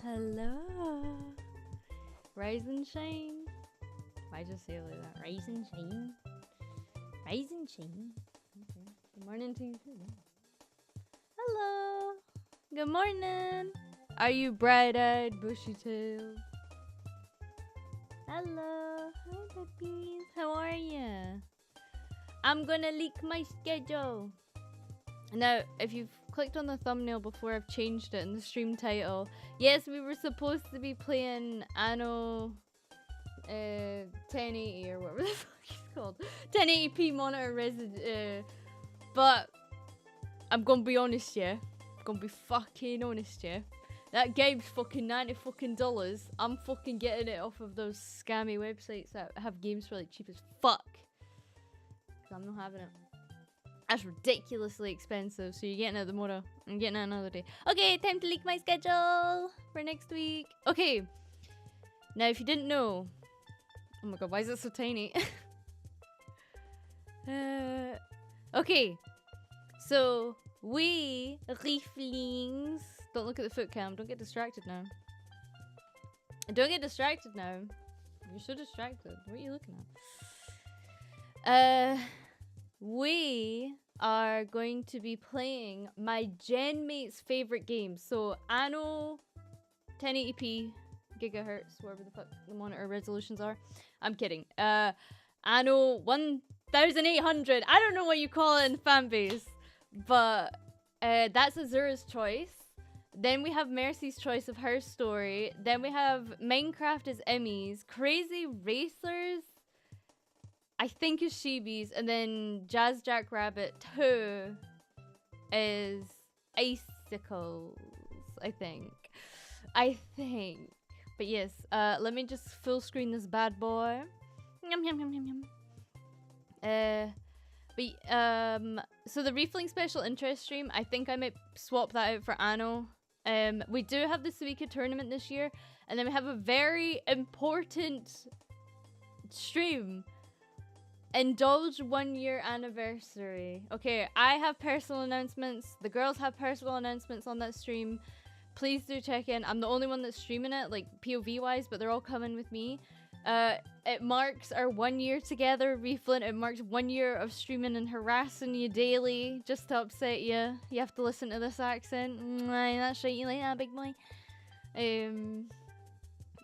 Hello. Rise and shine. Why just say it like that? Rise and shine. Rise and shine. Okay. Good morning to you too. Hello. Good morning. Are you bright-eyed, bushy-tailed? Hello. Hi, puppies. How are ya? I'm gonna leak my schedule. Now, if you've clicked on the thumbnail before, I've changed it in the stream title. Yes, we were supposed to be playing Anno 1080 or whatever the fuck it's called. 1080p monitor but I'm gonna be honest, yeah. I'm gonna be fucking honest, yeah. That game's fucking $90 fucking dollars. I'm fucking getting it off of those scammy websites that have games for like cheap as fuck. So I'm not having it. That's ridiculously expensive, so you're getting it tomorrow. I'm getting it another day. Okay, time to leak my schedule for next week. Okay. Now, if you didn't know... Oh my god, why is it so tiny? Okay. So, we, Rieflings... Don't look at the foot cam. Don't get distracted now. Don't get distracted now. You're so distracted. What are you looking at? We are going to be playing my gen mate's favorite game. So Anno 1080p gigahertz, whatever the fuck the monitor resolutions are. I'm kidding. Anno 1800. I don't know what you call it in fanbase, but that's Azura's choice. Then we have Mercy's choice of her story. Then we have Minecraft as Emmy's. Crazy Racers, I think, is Sheeby's, and then Jazz Jackrabbit 2 is Icicles, I think. But yes, let me just full screen this bad boy. Yum, yum, yum, yum, yum. So the Reefling special interest stream, I think I might swap that out for Anno. We do have the Suika tournament this year, and then we have a very important stream. Indulge 1 year anniversary. Okay, I have personal announcements. The girls have personal announcements on that stream. Please do check in. I'm the only one that's streaming it, like POV wise, but they're all coming with me. It marks our 1 year together, Reeflin. It marks 1 year of streaming and harassing you daily just to upset you. You have to listen to this accent. That's right, you like that, big boy.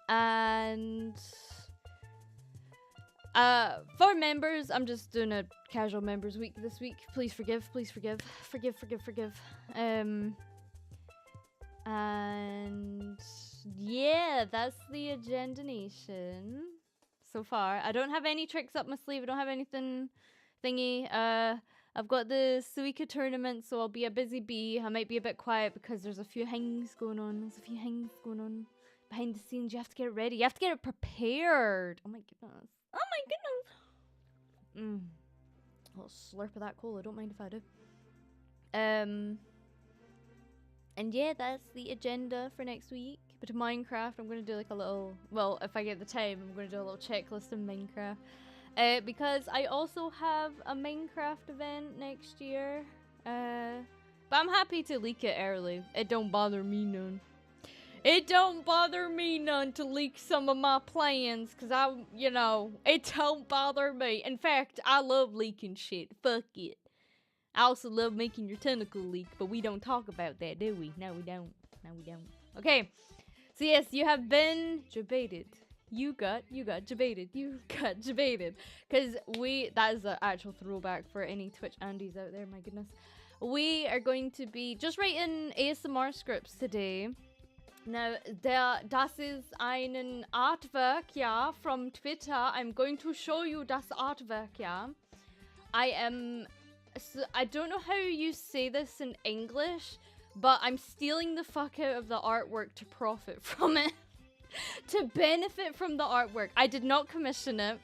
And for members, I'm just doing a casual members week this week. Please forgive. Forgive. And yeah, that's the agenda nation so far. I don't have any tricks up my sleeve. I don't have anything thingy. I've got the Suika tournament, so I'll be a busy bee. I might be a bit quiet because there's a few things going on. Behind the scenes. You have to get it ready. You have to get it prepared. Oh my goodness. A little slurp of that cola, don't mind if I do. And yeah, that's the agenda for next week. But to Minecraft, I'm going to do like a little, well, if I get the time, I'm going to do a little checklist of Minecraft. Because I also have a Minecraft event next year. But I'm happy to leak it early. It don't bother me none. It don't bother me none to leak some of my plans, cause it don't bother me. In fact, I love leaking shit. Fuck it. I also love making your tentacle leak, but we don't talk about that, do we? No, we don't. Okay. So yes, you have been debated. You got debated. Cause that is an actual throwback for any Twitch Andies out there, my goodness. We are going to be just writing ASMR scripts today. Now, das ist ein Artwork, ja, from Twitter. I'm going to show you das Artwork, ja. I don't know how you say this in English, but I'm stealing the fuck out of the artwork to profit from it. To benefit from the artwork. I did not commission it.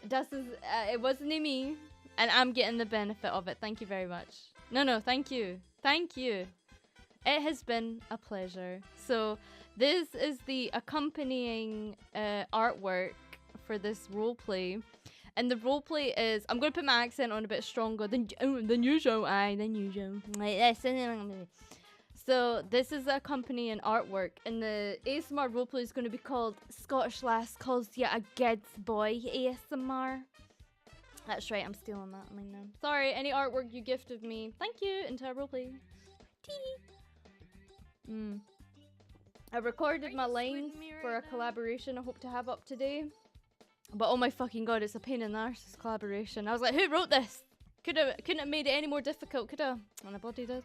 It wasn't me, and I'm getting the benefit of it. Thank you very much. No, thank you. It has been a pleasure. So this is the accompanying artwork for this roleplay. And the roleplay is... I'm going to put my accent on a bit stronger than usual. So So this is a company and artwork, and the ASMR roleplay is going to be called Scottish Lass Calls Ya a Gids Boy ASMR. That's right, I'm stealing that line now. Sorry, any artwork you gifted me, thank you, into a roleplay. I recorded my lines for a collaboration I hope to have up today. But oh my fucking god, it's a pain in the arse, this collaboration. I was like, who wrote this? Couldn't have made it any more difficult, coulda. And the body does.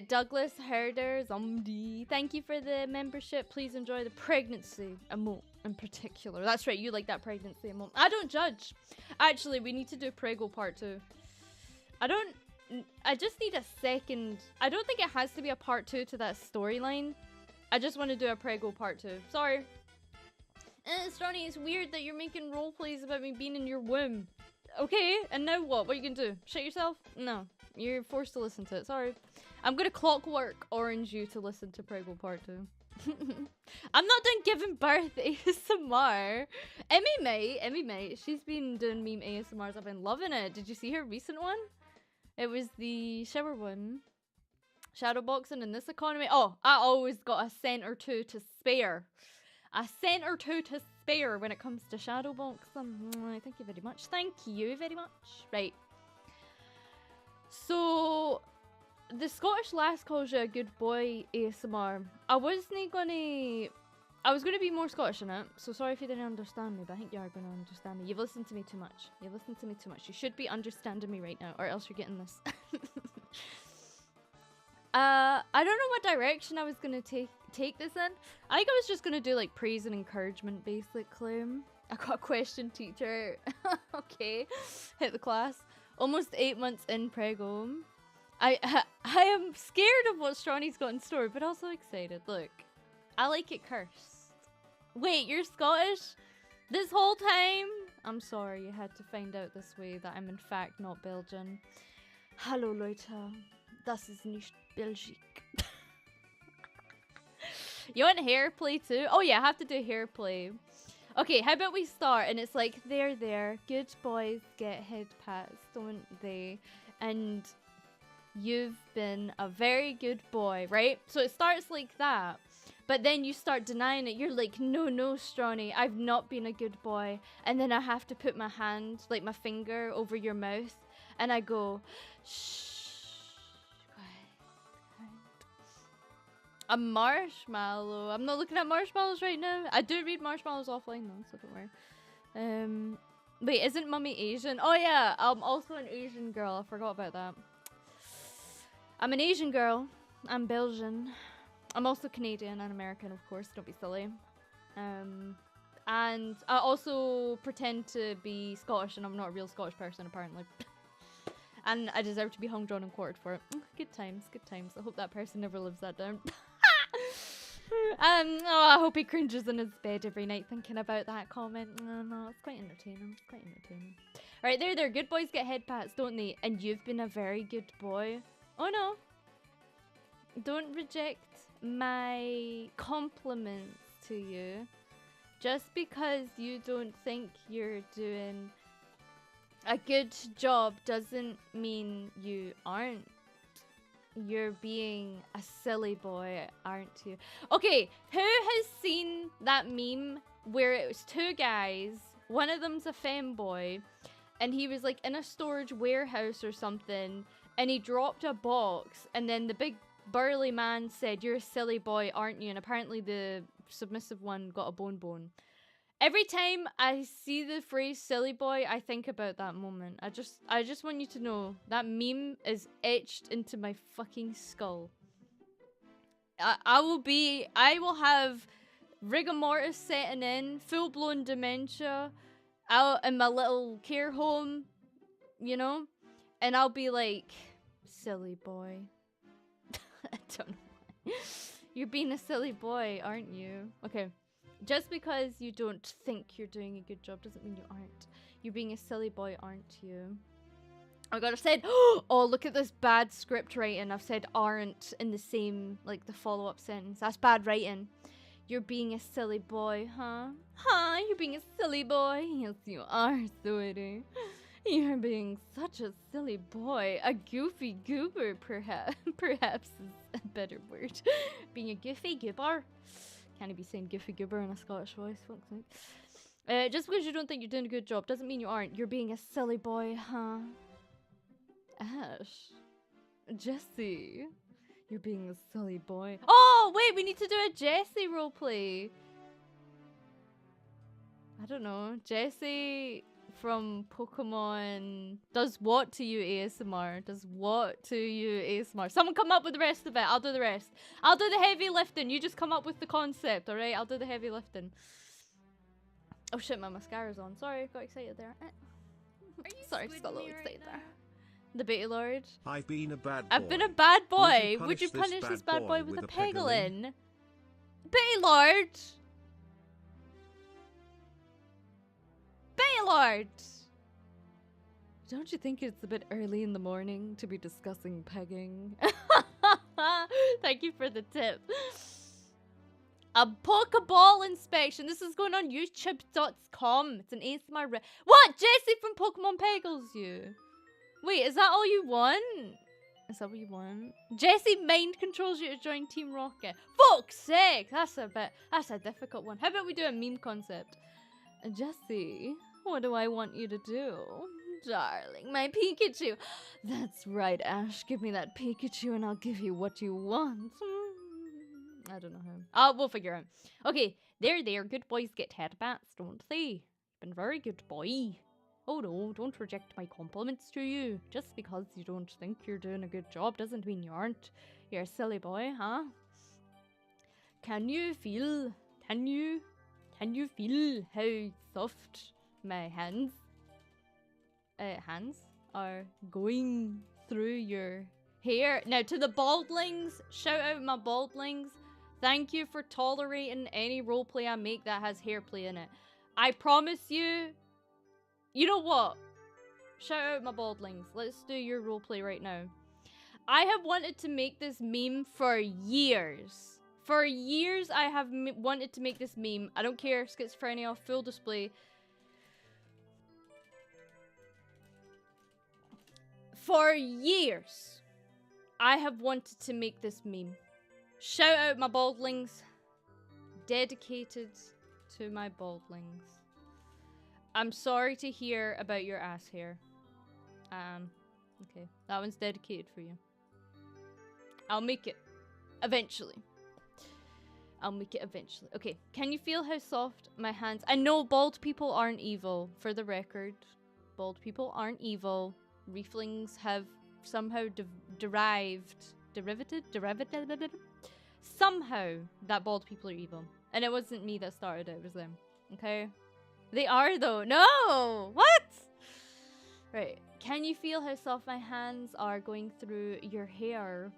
Douglas Herder Zombie, thank you for the membership. Please enjoy the pregnancy emote in particular. That's right, you like that pregnancy emote. I don't judge. Actually, we need to do Prego part 2. I just need a second. I don't think it has to be a part 2 to that storyline. I just want to do a Prego part 2. Sorry. Stronny, it's weird that you're making roleplays about me being in your womb. Okay, and now what? What are you gonna do? Shit yourself? No. You're forced to listen to it. Sorry. I'm gonna clockwork orange you to listen to Prego part 2. I'm not doing giving birth ASMR. Emmy mate. She's been doing meme ASMRs. I've been loving it. Did you see her recent one? It was the shower one. Shadowboxing in this economy. Oh, I always got a cent or two to spare. A cent or two to spare when it comes to shadowboxing. Thank you very much. Thank you very much. Right. So, the Scottish Lass Calls You a Good Boy ASMR. I was gonna be more Scottish in it, so sorry if you didn't understand me, but I think you are gonna understand me. You've listened to me too much. You've listened to me too much. You should be understanding me right now, or else you're getting this. I don't know what direction I was gonna take this in. I think I was just gonna do like praise and encouragement, basically. I got a question, teacher. Okay, hit the class. Almost 8 months in Prego. I am scared of what Stronny's got in store, but also excited. Look, I like it cursed. Wait, you're Scottish? This whole time? I'm sorry you had to find out this way that I'm in fact not Belgian. Hallo Leute, das ist nicht Belgique. You want hair play too? Oh yeah, I have to do hair play. Okay, how about we start and it's like, there, good boys get head pats, don't they? And you've been a very good boy, right? So it starts like that, but then you start denying it. You're like, no, Stronny, I've not been a good boy. And then I have to put my hand, like my finger, over your mouth, and I go, shh. A marshmallow. I'm not looking at marshmallows right now. I do read marshmallows offline though, so don't worry. Wait, isn't Mummy Asian? Oh yeah, I'm also an Asian girl. I forgot about that. I'm an Asian girl. I'm Belgian. I'm also Canadian and American, of course. Don't be silly. And I also pretend to be Scottish, and I'm not a real Scottish person, apparently. And I deserve to be hung, drawn, and quartered for it. Good times, good times. I hope that person never lives that down. Oh, I hope he cringes in his bed every night thinking about that comment. No, it's quite entertaining. It's quite entertaining. Alright, there. Good boys get head pats, don't they? And you've been a very good boy. Oh no. Don't reject my compliments to you. Just because you don't think you're doing a good job doesn't mean you aren't. You're being a silly boy, aren't you? Okay, who has seen that meme where it was two guys, one of them's a femboy, and he was like in a storage warehouse or something, and he dropped a box, and then the big burly man said, "You're a silly boy, aren't you?" And apparently the submissive one got a bone. Every time I see the phrase silly boy, I think about that moment. I just want you to know that meme is etched into my fucking skull. I will have rigor mortis setting in, full-blown dementia, out in my little care home, you know? And I'll be like, silly boy. I don't know why. You're being a silly boy, aren't you? Okay. Just because you don't think you're doing a good job doesn't mean you aren't. You're being a silly boy, aren't you? Oh god, I've said, oh, look at this bad script writing. I've said aren't in the same, like, the follow-up sentence. That's bad writing. You're being a silly boy, huh? Huh? You're being a silly boy? Yes, you are, sweetie. You're being such a silly boy. A goofy goober, perhaps is better word. Being a goofy goober. Can't be saying goofy goober in a Scottish voice. Fuck's sake. Just because you don't think you're doing a good job doesn't mean you aren't. You're being a silly boy, huh? Ash. Jesse. You're being a silly boy. Oh, wait, we need to do a Jesse roleplay. I don't know. Jesse from Pokemon does what to you ASMR? Does what to you ASMR? Someone come up with the rest of it. I'll do the rest. I'll do the heavy lifting. You just come up with the concept, alright? I'll do the heavy lifting. Oh shit, my mascara's on. Sorry, got excited there. Sorry, just got a little excited there. The Beta Lord. I've been a bad boy. I've been a bad boy. Would you punish this bad boy with a Pegglin? Beta Lord! Beta Lord! Don't you think it's a bit early in the morning to be discussing pegging? Thank you for the tip. A Pokeball inspection. This is going on YouTube.com. It's an ASMR. What? Jesse from Pokemon Peggles you. Wait, is that all you want? Is that what you want? Jesse mind controls you to join Team Rocket. Fuck's sake! That's a difficult one. How about we do a meme concept? Jesse, what do I want you to do? Darling, my Pikachu. That's right, Ash. Give me that Pikachu and I'll give you what you want. I don't know how. We'll figure out. Okay, there. Good boys get headbats, don't they? Been very good boy. Oh no, don't reject my compliments to you. Just because you don't think you're doing a good job doesn't mean you aren't. You're a silly boy, huh? Can you feel how soft my hands are going through your hair? Now to the baldlings, shout out my baldlings. Thank you for tolerating any roleplay I make that has hairplay in it. I promise you. You know what? Shout out my baldlings. Let's do your roleplay right now. I have wanted to make this meme for years. For years, I have wanted to make this meme. I don't care. Schizophrenia, full display. For years, I have wanted to make this meme. Shout out my baldlings. Dedicated to my baldlings. I'm sorry to hear about your ass hair. Okay. That one's dedicated for you. I'll make it. Eventually. I'll make it eventually. Okay. Can you feel how soft my hands... I know bald people aren't evil, for the record. Bald people aren't evil. Reeflings have somehow derived... Somehow that bald people are evil. And it wasn't me that started it, it was them. Okay? They are though. No! What? Right. Can you feel how soft my hands are going through your hair?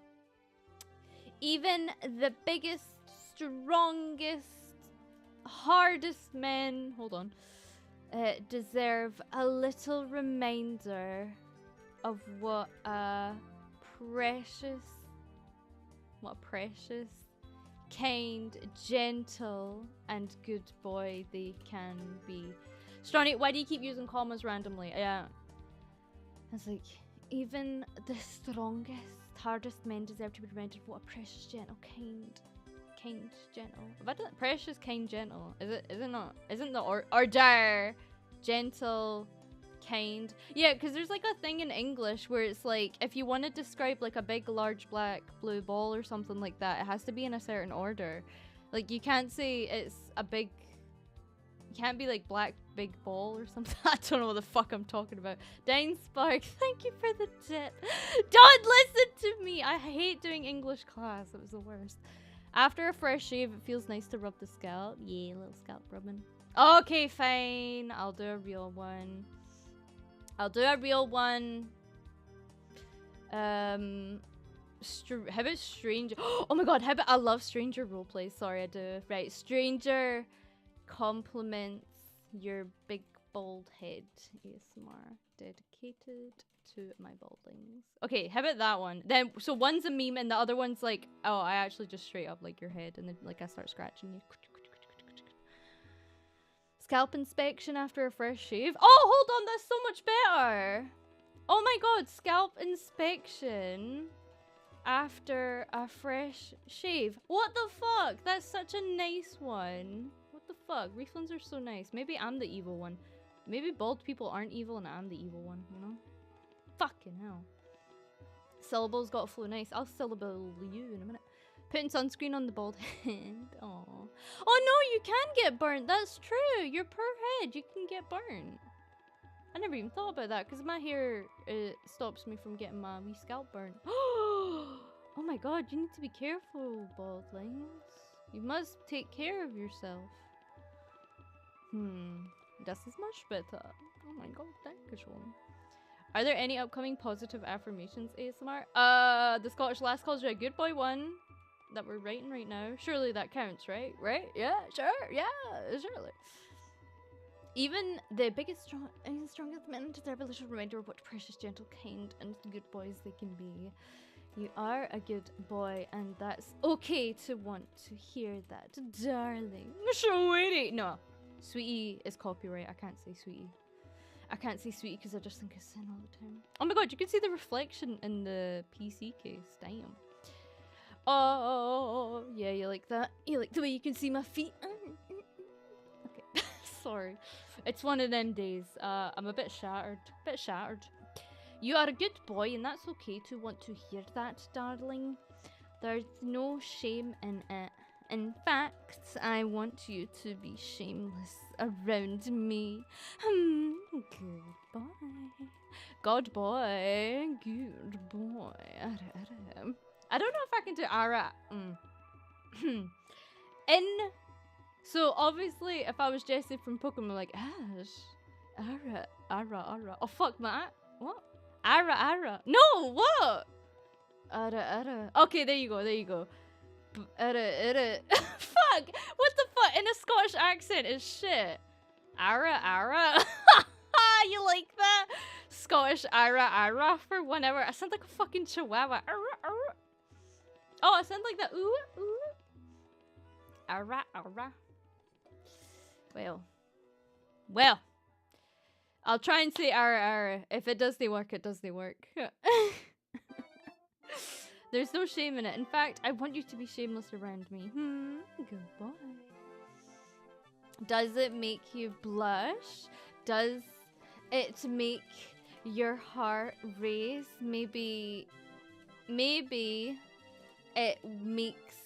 Even the biggest, strongest, hardest men, hold on, deserve a little reminder of what a precious, kind, gentle, and good boy they can be. Stronny, why do you keep using commas randomly? Yeah. It's like, even the strongest, hardest men deserve to be reminded of what a precious, gentle, kind, gentle. Have I done it? Precious, kind, gentle. Is it not? Isn't the order gentle, kind? Yeah, because there's like a thing in English where it's like, if you want to describe like a big, large, black, blue ball or something like that, it has to be in a certain order. Like, you can't say it's a big... You can't be like black, big ball or something. I don't know what the fuck I'm talking about. Dine Spark, thank you for the tip. Don't listen to me! I hate doing English class. It was the worst. After a fresh shave, it feels nice to rub the scalp. Yeah, a little scalp rubbing. Okay, fine. I'll do a real one. How about stranger? Oh my god, how about I love stranger roleplay. Sorry, I do. Right, stranger compliments your big bald head. ASMR dedicated to my baldings. Okay, how about that one? Then, so one's a meme and the other one's like, oh, I actually just straight up like your head and then like I start scratching you. Scalp inspection after a fresh shave. Oh, hold on, that's so much better. Oh my god, scalp inspection after a fresh shave. What the fuck? That's such a nice one. What the fuck? Refunds are so nice. Maybe I'm the evil one. Maybe bald people aren't evil and I'm the evil one, you know? Fucking hell. Syllable's got flow nice. I'll syllable you in a minute. Putting sunscreen on the bald head. Aww. Oh no, you can get burnt. That's true. Your per head, you can get burnt. I never even thought about that because my hair stops me from getting my wee scalp burnt. Oh my god, you need to be careful, baldlings. You must take care of yourself. Das ist much better. Oh my god, dankeschön. Are there any upcoming positive affirmations ASMR? The Scottish Last Calls You a Good Boy one that we're writing right now. Surely that counts, right? Right? Yeah, sure. Yeah, surely. Even the biggest and strongest men deserve a little reminder of what precious, gentle, kind, and good boys they can be. You are a good boy, and that's okay to want to hear that, darling. Sweetie! No, sweetie is copyright. I can't say sweetie. I can't say sweetie because I just think I sin all the time. Oh my god, you can see the reflection in the PC case. Damn. Oh, yeah, you like that? You like the way you can see my feet? Okay, sorry. It's one of them days. I'm a bit shattered. You are a good boy, and that's okay to want to hear that, darling. There's no shame in it. In fact, I want you to be shameless around me. Good boy. God boy. Good boy. I don't know if I can do ara. So obviously, if I was Jessie from Pokemon, like, Ash. Ara. Oh, fuck, Matt. What? Ara. No, what? Ara. Okay, there you go. Ara. Fuck! What the fuck? In a Scottish accent is shit. Ara. You like that? Scottish ara for 1 hour. I sound like a fucking chihuahua. Ara. Oh, I sound like that. Ooh. Ara. Well. I'll try and say ara. If it does, they work. It does, they work. There's no shame in it. In fact, I want you to be shameless around me. Good boy. Does it make you blush? Does it make your heart race? Maybe it makes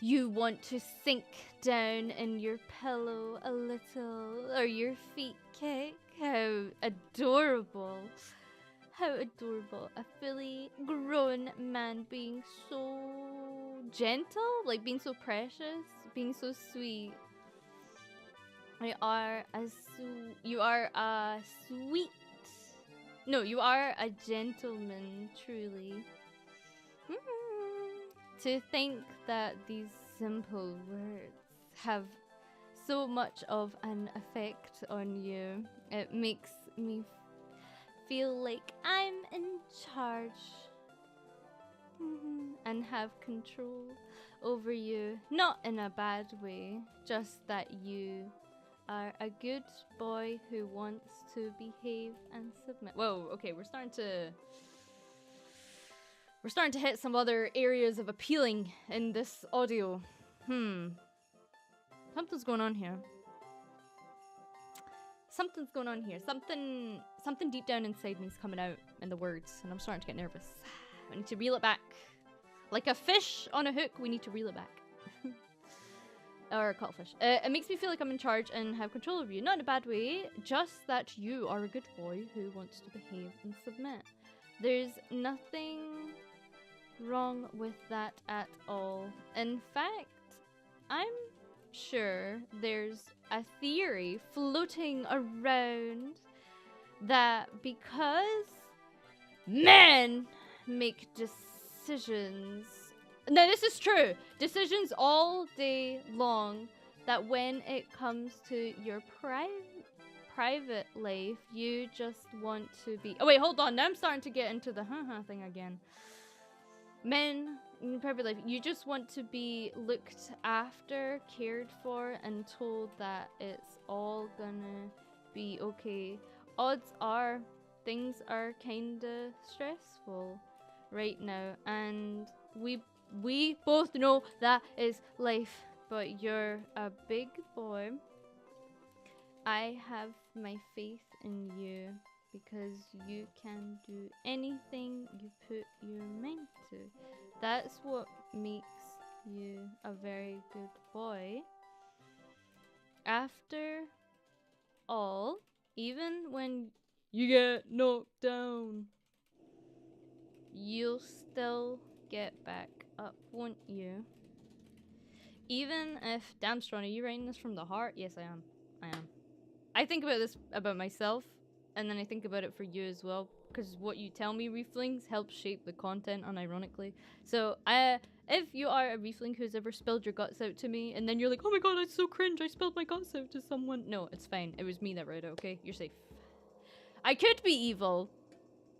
you want to sink down in your pillow a little, or your feet kick. How adorable. A fully grown man being so gentle, like being so precious, being so sweet. You are a sweet. No, you are a gentleman, truly. To think that these simple words have so much of an effect on you, it makes me feel like I'm in charge and have control over you. Not in a bad way, just that you are a good boy who wants to behave and submit. Whoa, okay, we're starting to hit some other areas of appealing in this audio. Something's going on here. Something deep down inside me is coming out in the words, and I'm starting to get nervous. I need to reel it back. Like a fish on a hook, we need to reel it back. Or a cuttlefish. It makes me feel like I'm in charge and have control over you. Not in a bad way, just that you are a good boy who wants to behave and submit. There's nothing wrong with that at all. In fact, I'm sure there's a theory floating around that because men make decisions, no, this is true, decisions all day long, that when it comes to your private life, you just want to be, oh wait, hold on, now I'm starting to get into the thing again. Men in private life, you just want to be looked after, cared for, and told that it's all gonna be okay. Odds are things are kinda stressful right now, and we both know that is life, but you're a big boy. I have my faith in you because you can do anything you put your mind to. That's what makes you a very good boy. After all, even when you get knocked down, you'll still get back up, won't you? Even if, damn Stronny, are you writing this from the heart? Yes, I am. I think about this about myself, and then I think about it for you as well, because what you tell me, Reeflings, helps shape the content, unironically. So, if you are a Reefling who's ever spilled your guts out to me, and then you're like, oh my god, that's so cringe, I spilled my guts out to someone. No, it's fine. It was me that wrote it, okay? You're safe. I could be evil.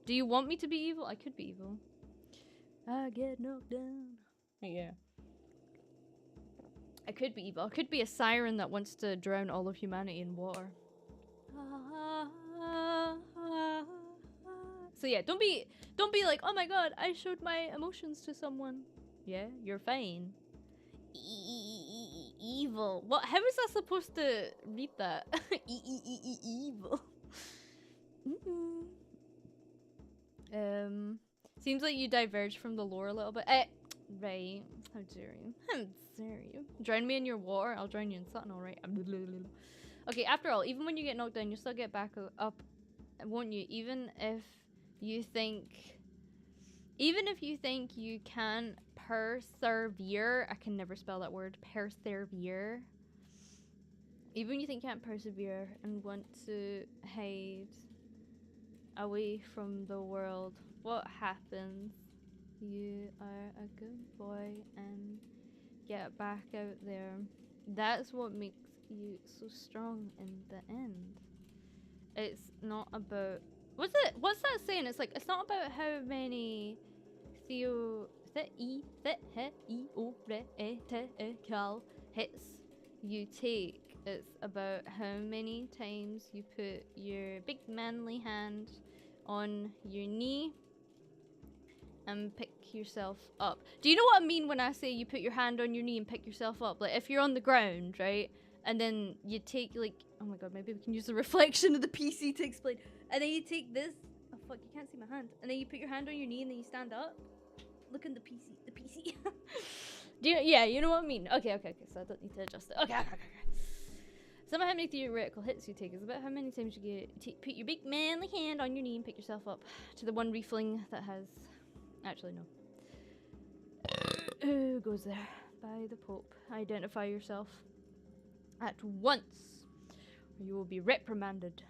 Do you want me to be evil? I could be evil. I get knocked down. Yeah. I could be evil. I could be a siren that wants to drown all of humanity in water. So yeah, don't be like, oh my god, I showed my emotions to someone. Yeah, you're fine. Evil. What? How is that supposed to read that? Evil. Seems like you diverged from the lore a little bit. Right. How dare you? How dare you? Drown me in your water, I'll drown you in something, alright? Okay, after all, even when you get knocked down, you'll still get back up, won't you? Even if you think you can persevere, I can never spell that word, persevere. Even when you think you can't persevere and want to hide away from the world, what happens? You are a good boy and get back out there. That's what makes you so strong in the end. It's not about... What's that saying? It's like, it's not about how many hits you take. It's about how many times you put your big manly hand on your knee and pick yourself up. Do you know what I mean when I say you put your hand on your knee and pick yourself up? Like, if you're on the ground, right? And then you take, like... Oh my god, maybe we can use the reflection of the PC to explain. And then you take this... Oh fuck, you can't see my hand. And then you put your hand on your knee and then you stand up. Look in the PC. Do you... Yeah, you know what I mean. Okay, so I don't need to adjust it. Okay. It's not about how many theoretical hits you take. It's about how many times you get put your big manly hand on your knee and pick yourself up. To the one Reefling that has... Actually, no. Who goes there? By the Pope. Identify yourself at once, or you will be reprimanded.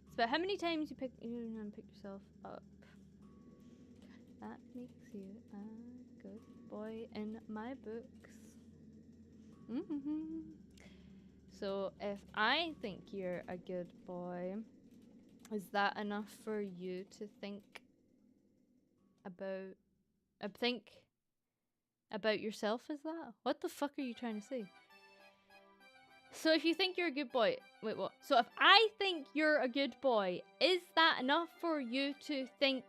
It's about how many times you pick yourself up. That makes you a good boy in my books. So if I think you're a good boy, is that enough for you to think about yourself? Is that? What the fuck are you trying to say? So if you think you're a good boy, wait, what? So if I think you're a good boy, is that enough for you to think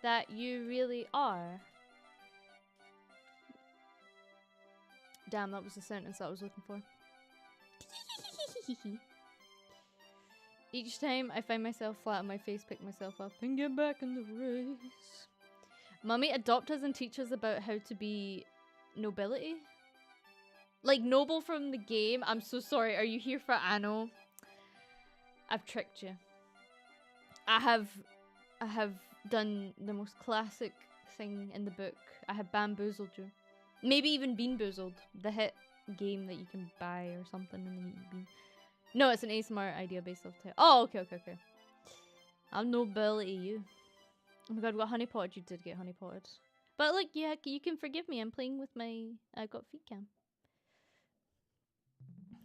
that you really are? Damn, that was the sentence that I was looking for. Each time I find myself flat on my face, pick myself up and get back in the race. Mummy, adopt us and teach us about how to be nobility. Like noble from the game. I'm so sorry. Are you here for Anno? I've tricked you. I have done the most classic thing in the book. I have bamboozled you. Maybe even beanboozled. The hit game that you can buy or something and then eat bean. No, it's an ASMR idea based off tale. Oh, okay. I'll nobility you. Oh my god, what honeypot? You did get honeypotted. But like, yeah, you can forgive me. I'm playing with my... I got feet cam.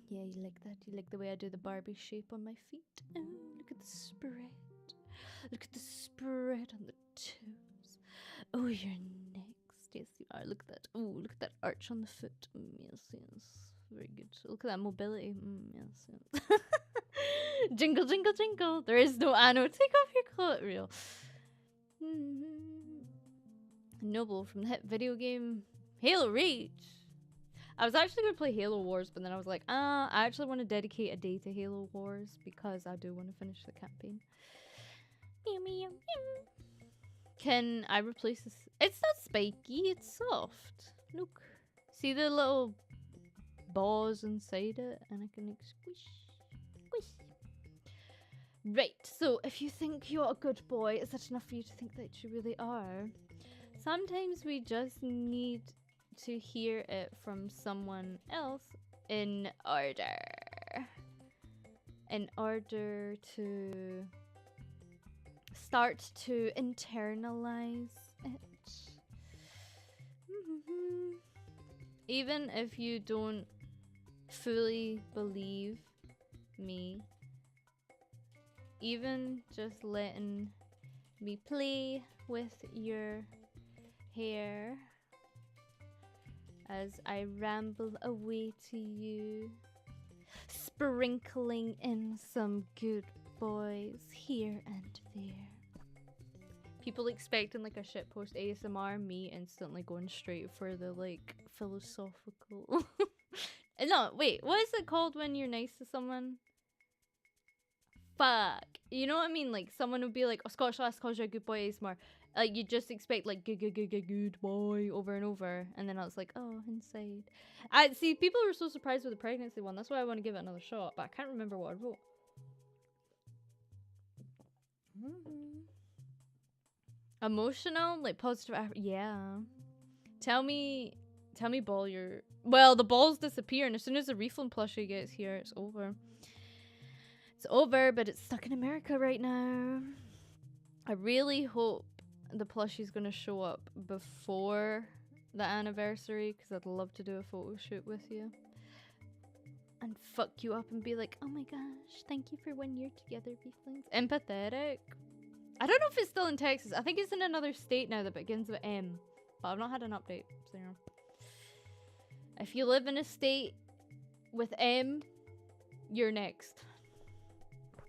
Yeah, you like that? You like the way I do the Barbie shape on my feet? Oh, look at the spread. Look at the spread on the toes. Oh, you're next. Yes, you are. Look at that. Oh, look at that arch on the foot. Yes. Very good. Look at that mobility. Yes. Jingle, jingle, jingle. There is no Anno. Take off your clothes. Real. Noble from the hit video game Halo Reach. I was actually going to play Halo Wars, but then I was like, I actually want to dedicate a day to Halo Wars because I do want to finish the campaign. Meow, meow, meow. Can I replace this? It's not spiky, it's soft. Look. See the little balls inside it? And I can like squish, squish. Right, so if you think you're a good boy, is that enough for you to think that you really are? Sometimes we just need to hear it from someone else in order to start to internalize it. Even if you don't fully believe me, even just letting me play with your hair as I ramble away to you, sprinkling in some good boys here and there. People expecting like a shitpost ASMR, me instantly going straight for the like philosophical. No, wait, what is it called when you're nice to someone? Fuck. You know what I mean? Like someone would be like, oh, Scotch lass calls you a good boy ASMR. Like you just expect like good boy over and over, and then I was like, oh, inside. I see people were so surprised with the pregnancy one. That's why I want to give it another shot, but I can't remember what I wrote. Emotional, like positive. Yeah. Tell me, ball. Well, the balls disappear, and as soon as the refund plushie gets here, it's over. It's over, but it's stuck in America right now. I really hope the plushie's gonna show up before the anniversary, because I'd love to do a photo shoot with you and fuck you up and be like, oh my gosh, thank you for 1 year together, Beeflings. Empathetic. I don't know if it's still in Texas. I think it's in another state now that begins with M, but I've not had an update, so you know. If you live in a state with M, you're next.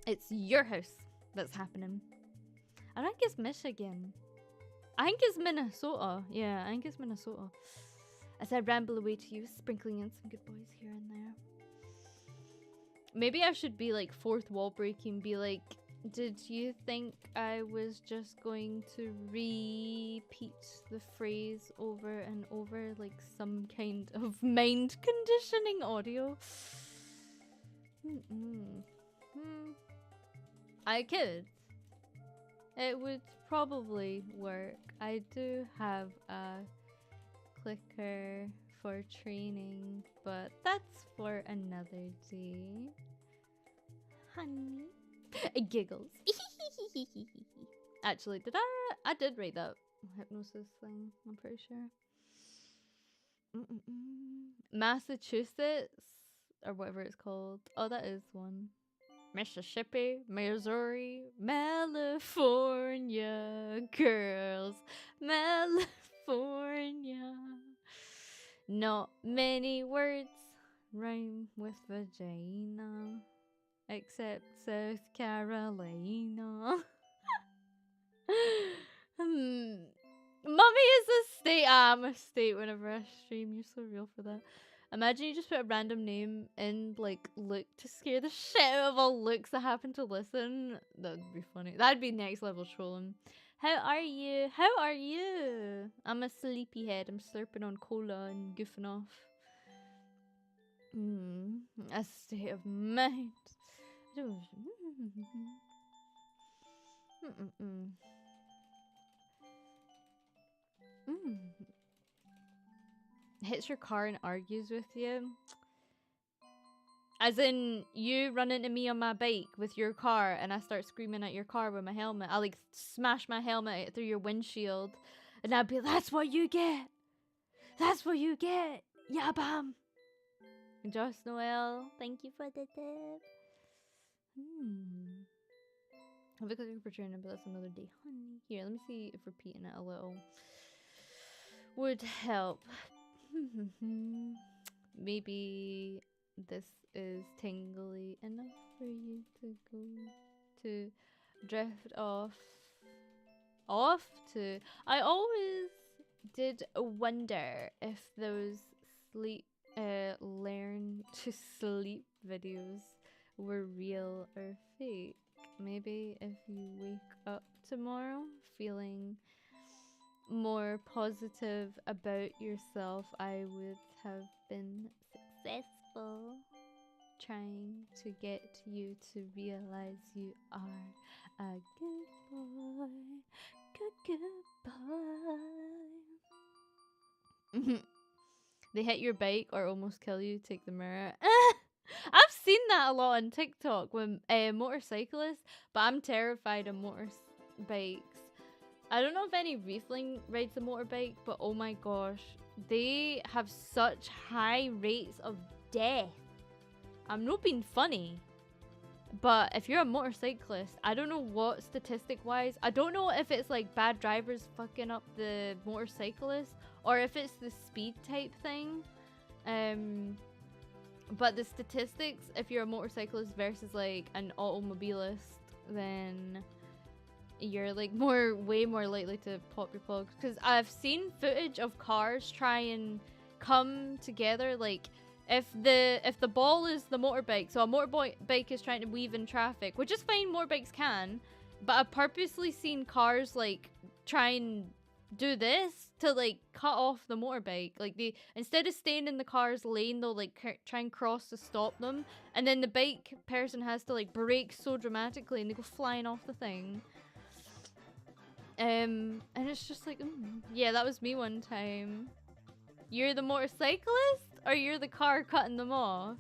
It's your house that's happening. I think it's Michigan. I think it's Minnesota. Yeah, I think it's Minnesota. As I ramble away to you, sprinkling in some good boys here and there. Maybe I should be like fourth wall breaking, be like, did you think I was just going to repeat the phrase over and over like some kind of mind conditioning audio? I could. It would probably work. I do have a clicker for training, but that's for another day. Honey. Giggles. Actually, I did rate that hypnosis thing, I'm pretty sure. Massachusetts, or whatever it's called. Oh, that is one. Mississippi, Missouri, California, girls, California. Not many words rhyme with vagina, except South Carolina. Mummy is a state. I'm a state whenever I stream. You're so real for that. Imagine you just put a random name in, like, Luke, to scare the shit out of all Lukes that happen to listen. That would be funny. That'd be next level trolling. How are you? How are you? I'm a sleepyhead. I'm slurping on cola and goofing off. A state of mind. Hits your car and argues with you. As in, you run into me on my bike with your car and I start screaming at your car with my helmet. I like smash my helmet through your windshield and I'd be like, that's what you get. That's what you get. Yeah, bam. Josh Noel, thank you for the tip. I'll be clicking for training, but that's another day. Honey. Here, let me see if repeating it a little would help. Maybe this is tingly enough for you to go to drift off to. I always did wonder if those sleep, learn to sleep videos were real or fake. Maybe if you wake up tomorrow feeling more positive about yourself, I would have been successful trying to get you to realize you are a good boy. Good boy. They hit your bike or almost kill you, take the mirror. I've seen that a lot on TikTok with motorcyclists, but I'm terrified of motorbikes. I don't know if any Riefling rides a motorbike, but oh my gosh, they have such high rates of death. I'm not being funny, but if you're a motorcyclist, I don't know what statistic wise, I don't know if it's like bad drivers fucking up the motorcyclists or if it's the speed type thing. But the statistics, if you're a motorcyclist versus like an automobilist, then you're like way more likely to pop your plugs. Because I've seen footage of cars try and come together, like if the ball is the motorbike, so a motorbike is trying to weave in traffic, which is fine, motorbikes can, but I've purposely seen cars like try and do this to like cut off the motorbike. Like they, instead of staying in the car's lane, they'll like try and cross to stop them, and then the bike person has to like brake so dramatically and they go flying off the thing. And it's just like, yeah, that was me one time. You're the motorcyclist or you're the car cutting them off?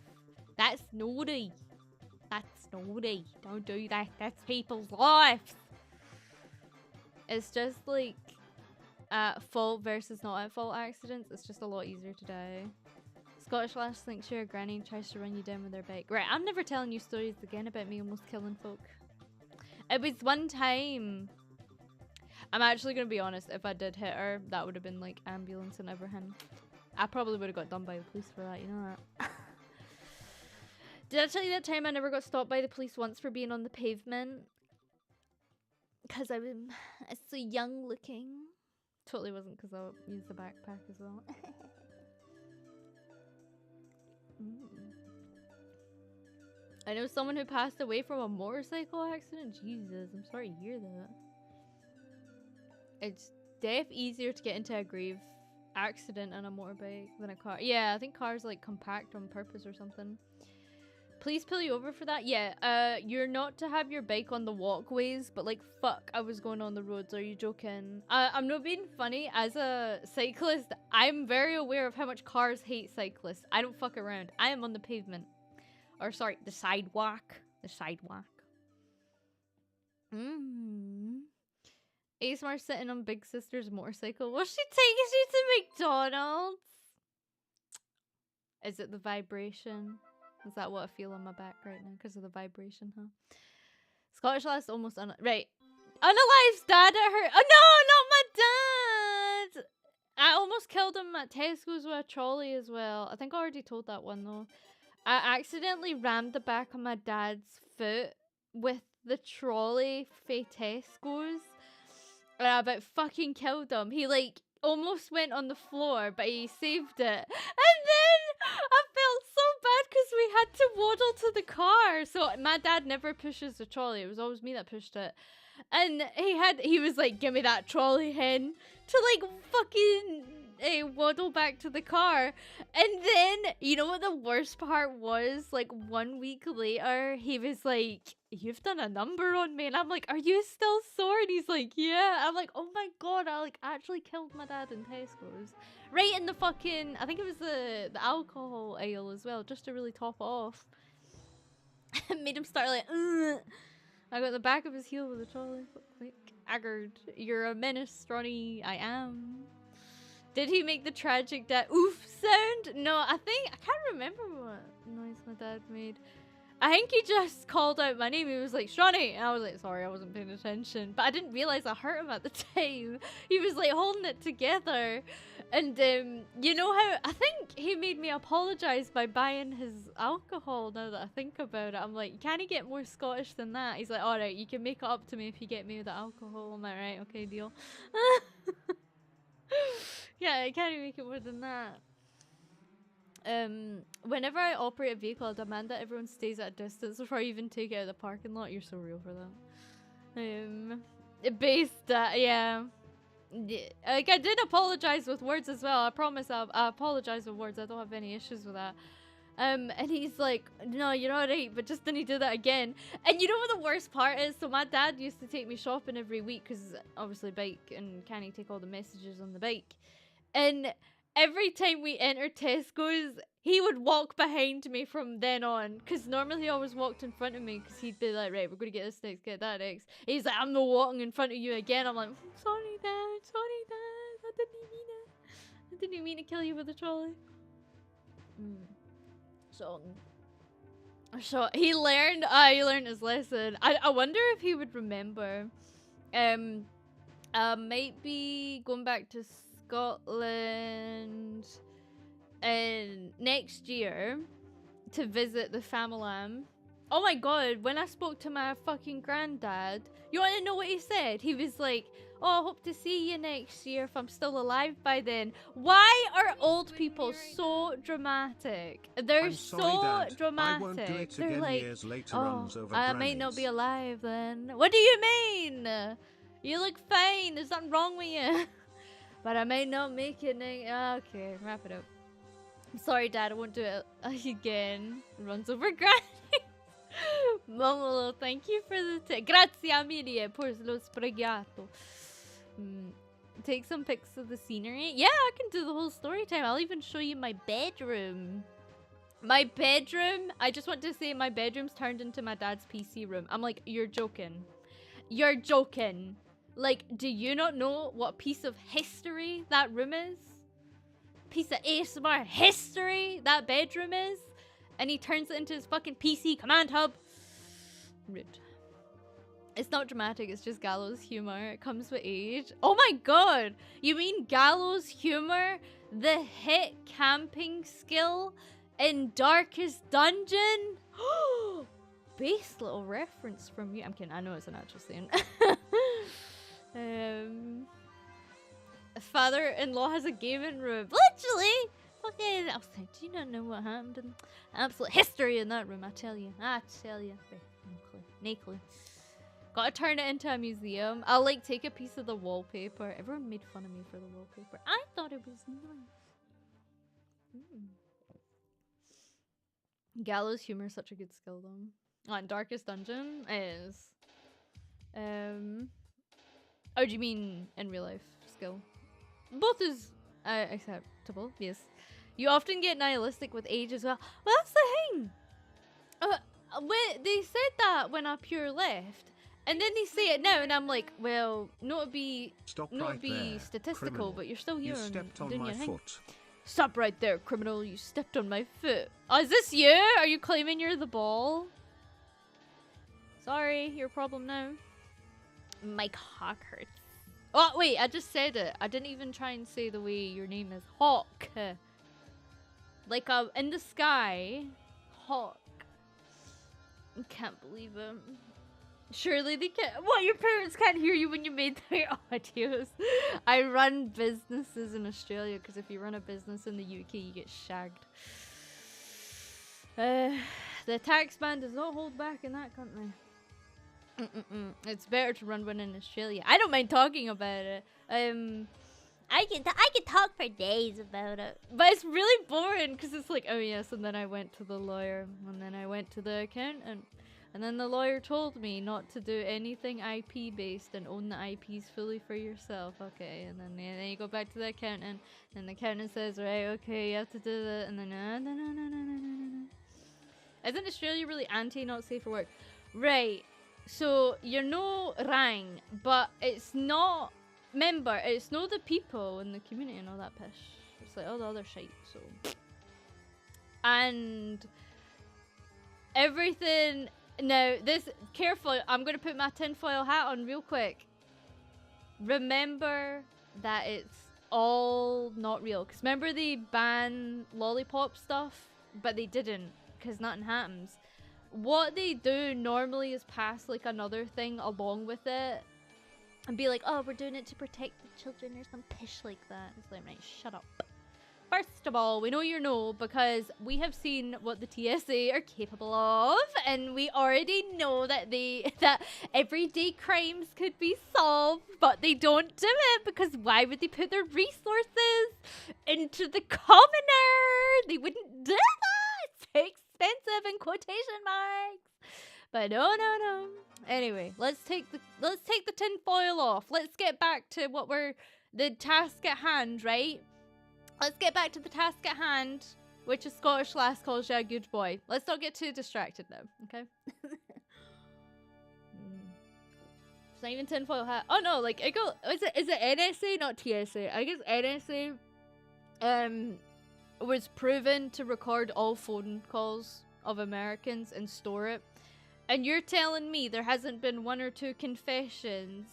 That's naughty. That's naughty. Don't do that. That's people's lives. It's just like at fault versus not at fault accidents. It's just a lot easier to die. Scottish lass thinks you're a granny and tries to run you down with her bike. Right, I'm never telling you stories again about me almost killing folk. It was one time. I'm actually gonna be honest, if I did hit her, that would have been like ambulance and everything. I probably would have got done by the police for that, you know that. Did I tell you that time I never got stopped by the police once for being on the pavement? Because I was so young looking. Totally wasn't, because I used the backpack as well. I know someone who passed away from a motorcycle accident. Jesus, I'm sorry to hear that. It's definitely easier to get into a grave accident on a motorbike than a car. Yeah, I think cars like compact on purpose or something. Please pull you over for that? Yeah, you're not to have your bike on the walkways, but like, fuck, I was going on the roads. Are you joking? I'm not being funny. As a cyclist, I'm very aware of how much cars hate cyclists. I don't fuck around. I am on the pavement. Or sorry, the sidewalk. The sidewalk. ASMR sitting on Big Sister's motorcycle. Well, she takes you to McDonald's. Is it the vibration? Is that what I feel on my back right now? Because of the vibration, huh? Scottish lass almost right. Unalive's dad at her. Oh no, not my dad! I almost killed him at Tesco's with a trolley as well. I think I already told that one though. I accidentally rammed the back of my dad's foot with the trolley for Tesco's. And I about fucking killed him. He like almost went on the floor, but he saved it. And then I felt so bad because we had to waddle to the car. So my dad never pushes the trolley. It was always me that pushed it. And he was like, give me that trolley, hen. To like fucking waddle back to the car. And then, you know what the worst part was? Like 1 week later, he was like, you've done a number on me. And I'm like, are you still sore? And he's like, yeah. I'm like, oh my god, I like actually killed my dad in Tesco's. Right in the fucking, I think it was the alcohol aisle as well, just to really top it off. Made him start like, ugh. I got the back of his heel with a trolley. Quick. Aggard. You're a menace, Stronny. I am. Did he make the tragic dad oof sound? No, I can't remember what noise my dad made. I think he just called out my name. He was like, Stronny. And I was like, sorry, I wasn't paying attention. But I didn't realize I hurt him at the time. He was like holding it together. And you know how, I think he made me apologize by buying his alcohol now that I think about it. I'm like, can he get more Scottish than that? He's like, alright, you can make it up to me if you get me the alcohol. I'm like, right, okay, deal. Yeah, I can't even make it more than that. Whenever I operate a vehicle, I demand that everyone stays at a distance before I even take it out of the parking lot. You're so real for that. Yeah. Like, I did apologize with words as well. I promise I apologize with words. I don't have any issues with that. And he's like, no, you're alright, but just then he did that again. And you know what the worst part is? So my dad used to take me shopping every week, because obviously bike, and can he take all the messages on the bike? And every time we enter Tesco's, he would walk behind me from then on, because normally he always walked in front of me, because he'd be like, right, we're going to get this next, get that next. And he's like, I'm not walking in front of you again. I'm like, sorry, Dad, I didn't mean it. I didn't mean to kill you with a trolley. So he learned his lesson. I wonder if he would remember. Might be going back to Scotland next year to visit the family. Oh my god, when I spoke to my fucking granddad, you want to know what he said? He was like, oh, I hope to see you next year if I'm still alive by then. Why are old people so dramatic? They're so dramatic. I won't do it They're again like, years later, oh, over I might not be alive then. What do you mean? You look fine. There's nothing wrong with you. But I may not make it. Okay, wrap it up. I'm sorry, Dad. I won't do it again. Runs over granny. Momolo, thank you for the grazie mille por lo spregiato. Take some pics of the scenery. Yeah, I can do the whole story time. I'll even show you my bedroom. My bedroom, I just want to say my bedroom's turned into my dad's PC room. I'm like, you're joking. You're joking. Like, do you not know what piece of history that room is? Piece of ASMR history that bedroom is? And he turns it into his fucking PC command hub. Rude. It's not dramatic, it's just Gallows humor. It comes with age. Oh my god! You mean Gallows humor? The hit camping skill in Darkest Dungeon? Base little reference from you. I'm kidding, I know it's an actual scene. Father-in-law has a gaming room. Literally! Fucking, I was like, do you not know what happened in absolute history in that room? I tell you. No clue. Gotta turn it into a museum. I'll like take a piece of the wallpaper. Everyone made fun of me for the wallpaper. I thought it was nice. Gallows humor is such a good skill though. And Darkest Dungeon is oh, do you mean in real life skill? Both is acceptable, yes. You often get nihilistic with age as well. Well, that's the thing. They said that when I pure left, and then they say it now, and I'm like, well, not to be statistical, criminal. But you're still here. You stepped on my foot. Stop right there, criminal! You stepped on my foot. Oh, is this you? Are you claiming you're the ball? Sorry, your problem now. My cock hurts. Oh wait, I just said it. I didn't even try and say the way your name is. Hawk. Like in the sky. Hawk. I can't believe it. Surely they can't. What, your parents can't hear you when you made their audios? I run businesses in Australia, because if you run a business in the UK, you get shagged. The tax man does not hold back in that country. It's better to run one in Australia. I don't mind talking about it. I can talk for days about it. But it's really boring, because it's like, oh yes, and then I went to the lawyer, and then I went to the accountant, and then the lawyer told me not to do anything IP based and own the IPs fully for yourself. Okay, and then you go back to the accountant, and the accountant says, right, okay, you have to do that, and then no. Isn't Australia really anti not safe for work? Right. So you're no rang, but it's not. Remember, it's not the people in the community and all that pish. It's like all the other shit. So, and everything. Now, this careful. I'm gonna put my tinfoil hat on real quick. Remember that it's all not real. Cause remember they ban lollipop stuff, but they didn't, cause nothing happens. What they do normally is pass like another thing along with it. and be like, oh, we're doing it to protect the children or some pish like that. It's like, right, shut up. First of all, we know you're no because we have seen what the TSA are capable of, and we already know that that everyday crimes could be solved, but they don't do it because why would they put their resources into the commoner? They wouldn't do that. It's too expensive in quotation marks. But no. Anyway, let's take the tinfoil off. Let's get back to what the task at hand, right? Let's get back to the task at hand, which is Scottish lass calls you a good boy. Let's not get too distracted now, okay? It's not even tinfoil hat. Oh no, like is it NSA, not TSA? I guess NSA was proven to record all phone calls of Americans and store it. And you're telling me there hasn't been one or two confessions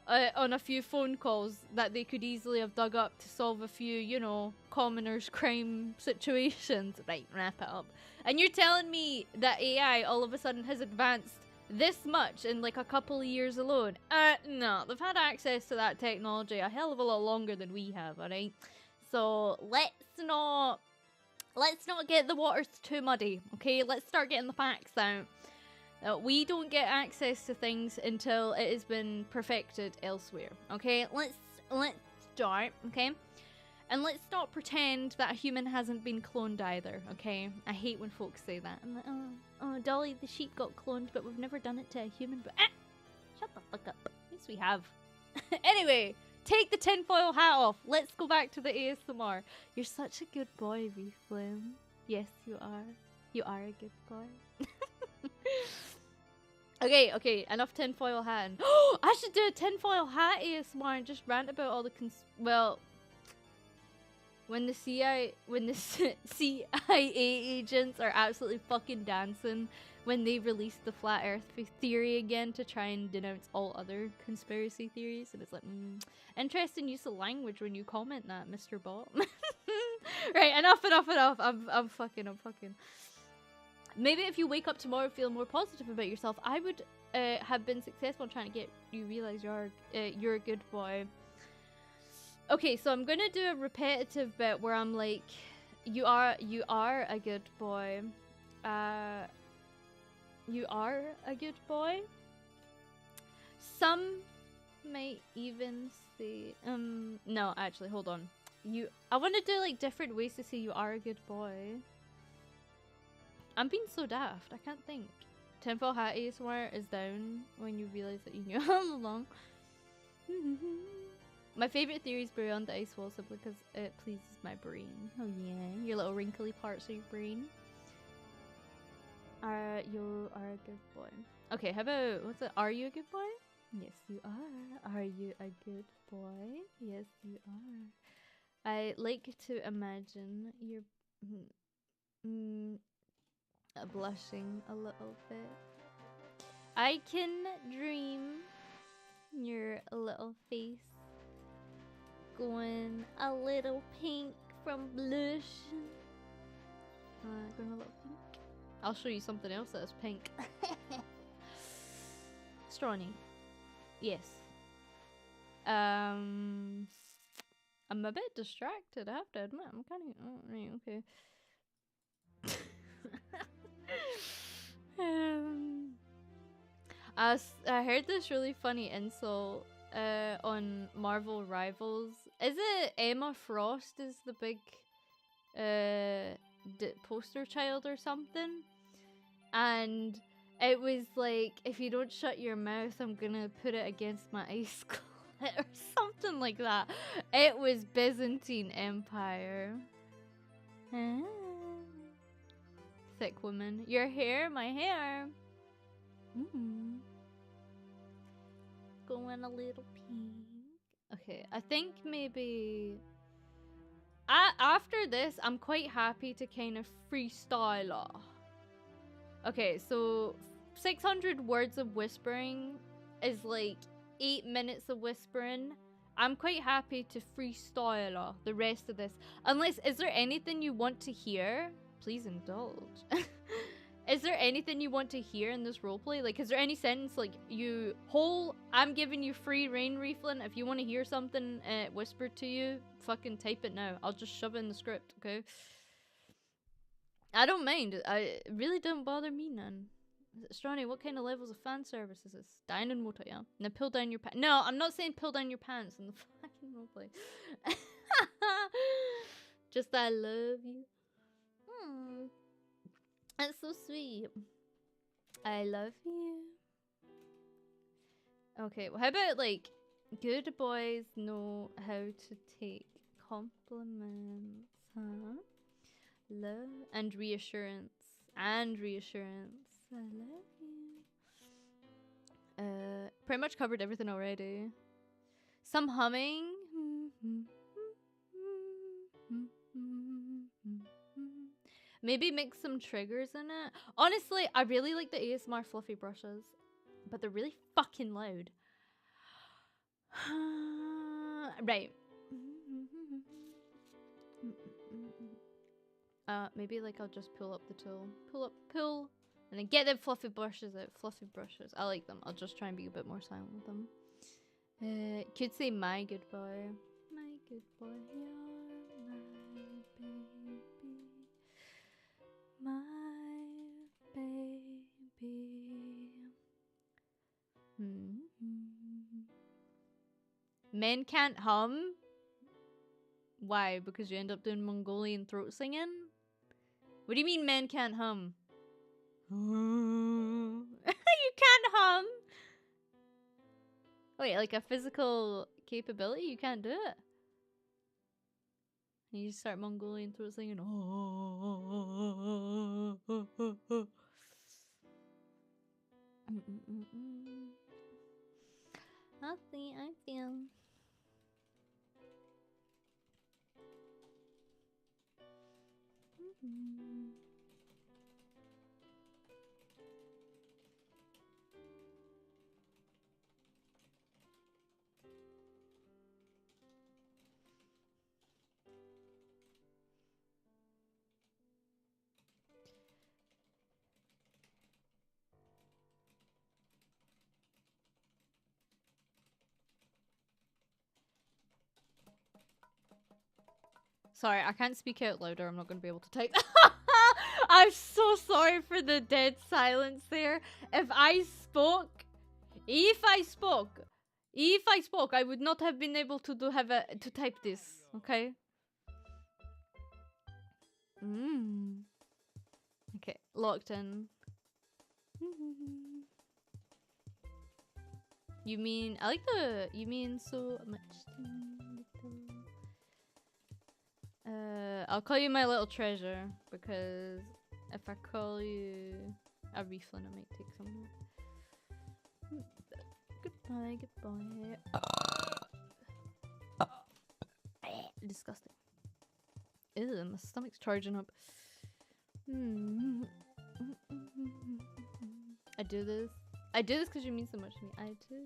on a few phone calls that they could easily have dug up to solve a few, you know, commoners' crime situations. Right, wrap it up. And you're telling me that AI all of a sudden has advanced this much in like a couple of years alone? No, they've had access to that technology a hell of a lot longer than we have, alright? So let's not get the waters too muddy, okay? Let's start getting the facts out. We don't get access to things until it has been perfected elsewhere, okay? Let's start, okay? And let's not pretend that a human hasn't been cloned either, okay? I hate when folks say that. I'm like, oh, Dolly the sheep got cloned, but we've never done it to a human. But shut the fuck up. Yes, we have. Anyway, take the tinfoil hat off. Let's go back to the ASMR. You're such a good boy, Reflim. Yes, you are. You are a good boy. Okay, enough tinfoil hat. Oh, I should do a tinfoil hat ASMR and just rant about all the well, when the CIA agents are absolutely fucking dancing when they released the flat earth theory again to try and denounce all other conspiracy theories, and it's like, interesting use of language when you comment that, Mr. Bot. Right, enough. I'm fucking. Maybe if you wake up tomorrow feeling more positive about yourself, I would have been successful in trying to get you realize you're a good boy. Okay, so I'm gonna do a repetitive bit where I'm like, you are a good boy. You are a good boy. Some might even say, no, actually, hold on. I want to do like different ways to say you are a good boy. I'm being so daft. I can't think. Tinfoil hat ASMR is down when you realize that you knew all along. My favorite theory is Beyond the Ice Wall simply because it pleases my brain. Oh yeah, your little wrinkly parts of your brain. You are a good boy. Okay, how about, what's it? Are you a good boy? Yes, you are. Are you a good boy? Yes, you are. I like to imagine you're blushing a little bit. I can dream your little face going a little pink from blush. Going a little pink. I'll show you something else that is pink. Stronny. Yes. I'm a bit distracted, I have to admit. I'm kind of... Oh, right, okay. I heard this really funny insult on Marvel Rivals. Is it Emma Frost is the big poster child or something? And it was like, if you don't shut your mouth, I'm gonna put it against my ice clit or something like that. It was Byzantine Empire. Thick woman. Your hair, my hair. Going a little pink. Okay, I think maybe after this, I'm quite happy to kind of freestyle off. Okay, so 600 words of whispering is like 8 minutes of whispering. I'm quite happy to freestyle off the rest of this. Unless, is there anything you want to hear? Please indulge. Is there anything you want to hear in this roleplay? Like, is there any sentence, like, I'm giving you free reign, Reeflin. If you want to hear something whispered to you, fucking type it now. I'll just shove it in the script, okay? I don't mind. I really don't bother me none. Stronny, what kind of levels of fan service is this? Dine and Mota, yeah? Now pull down your pants. No, I'm not saying pull down your pants in the fucking roleplay. Just I love you. Hmm. That's so sweet. I love you. Okay, well, how about, like, good boys know how to take compliments, huh? Love and reassurance. And reassurance. I love you. Pretty much covered everything already. Some humming. Maybe mix some triggers in it. Honestly, I really like the ASMR fluffy brushes, but they're really fucking loud. Right. Maybe like I'll just pull up the tool. Pull, and then get them fluffy brushes out. Fluffy brushes. I like them. I'll just try and be a bit more silent with them. Could say my good boy. My good boy, you're my baby. My baby. Men can't hum? Why? Because you end up doing Mongolian throat singing? What do you mean men can't hum? You can't hum? Wait, like a physical capability? You can't do it? And you just start Mongolian throat singing. I feel. Sorry, I can't speak out louder. I'm not going to be able to type. I'm so sorry for the dead silence there. If I spoke, I would not have been able to to type this. Okay. Okay, locked in. You mean you mean so much to me, little. I'll call you my little treasure, because if I call you a Reeflin, I might take some of it. Goodbye. Disgusting. Ew, my stomach's charging up. I do this because you mean so much to me. I do.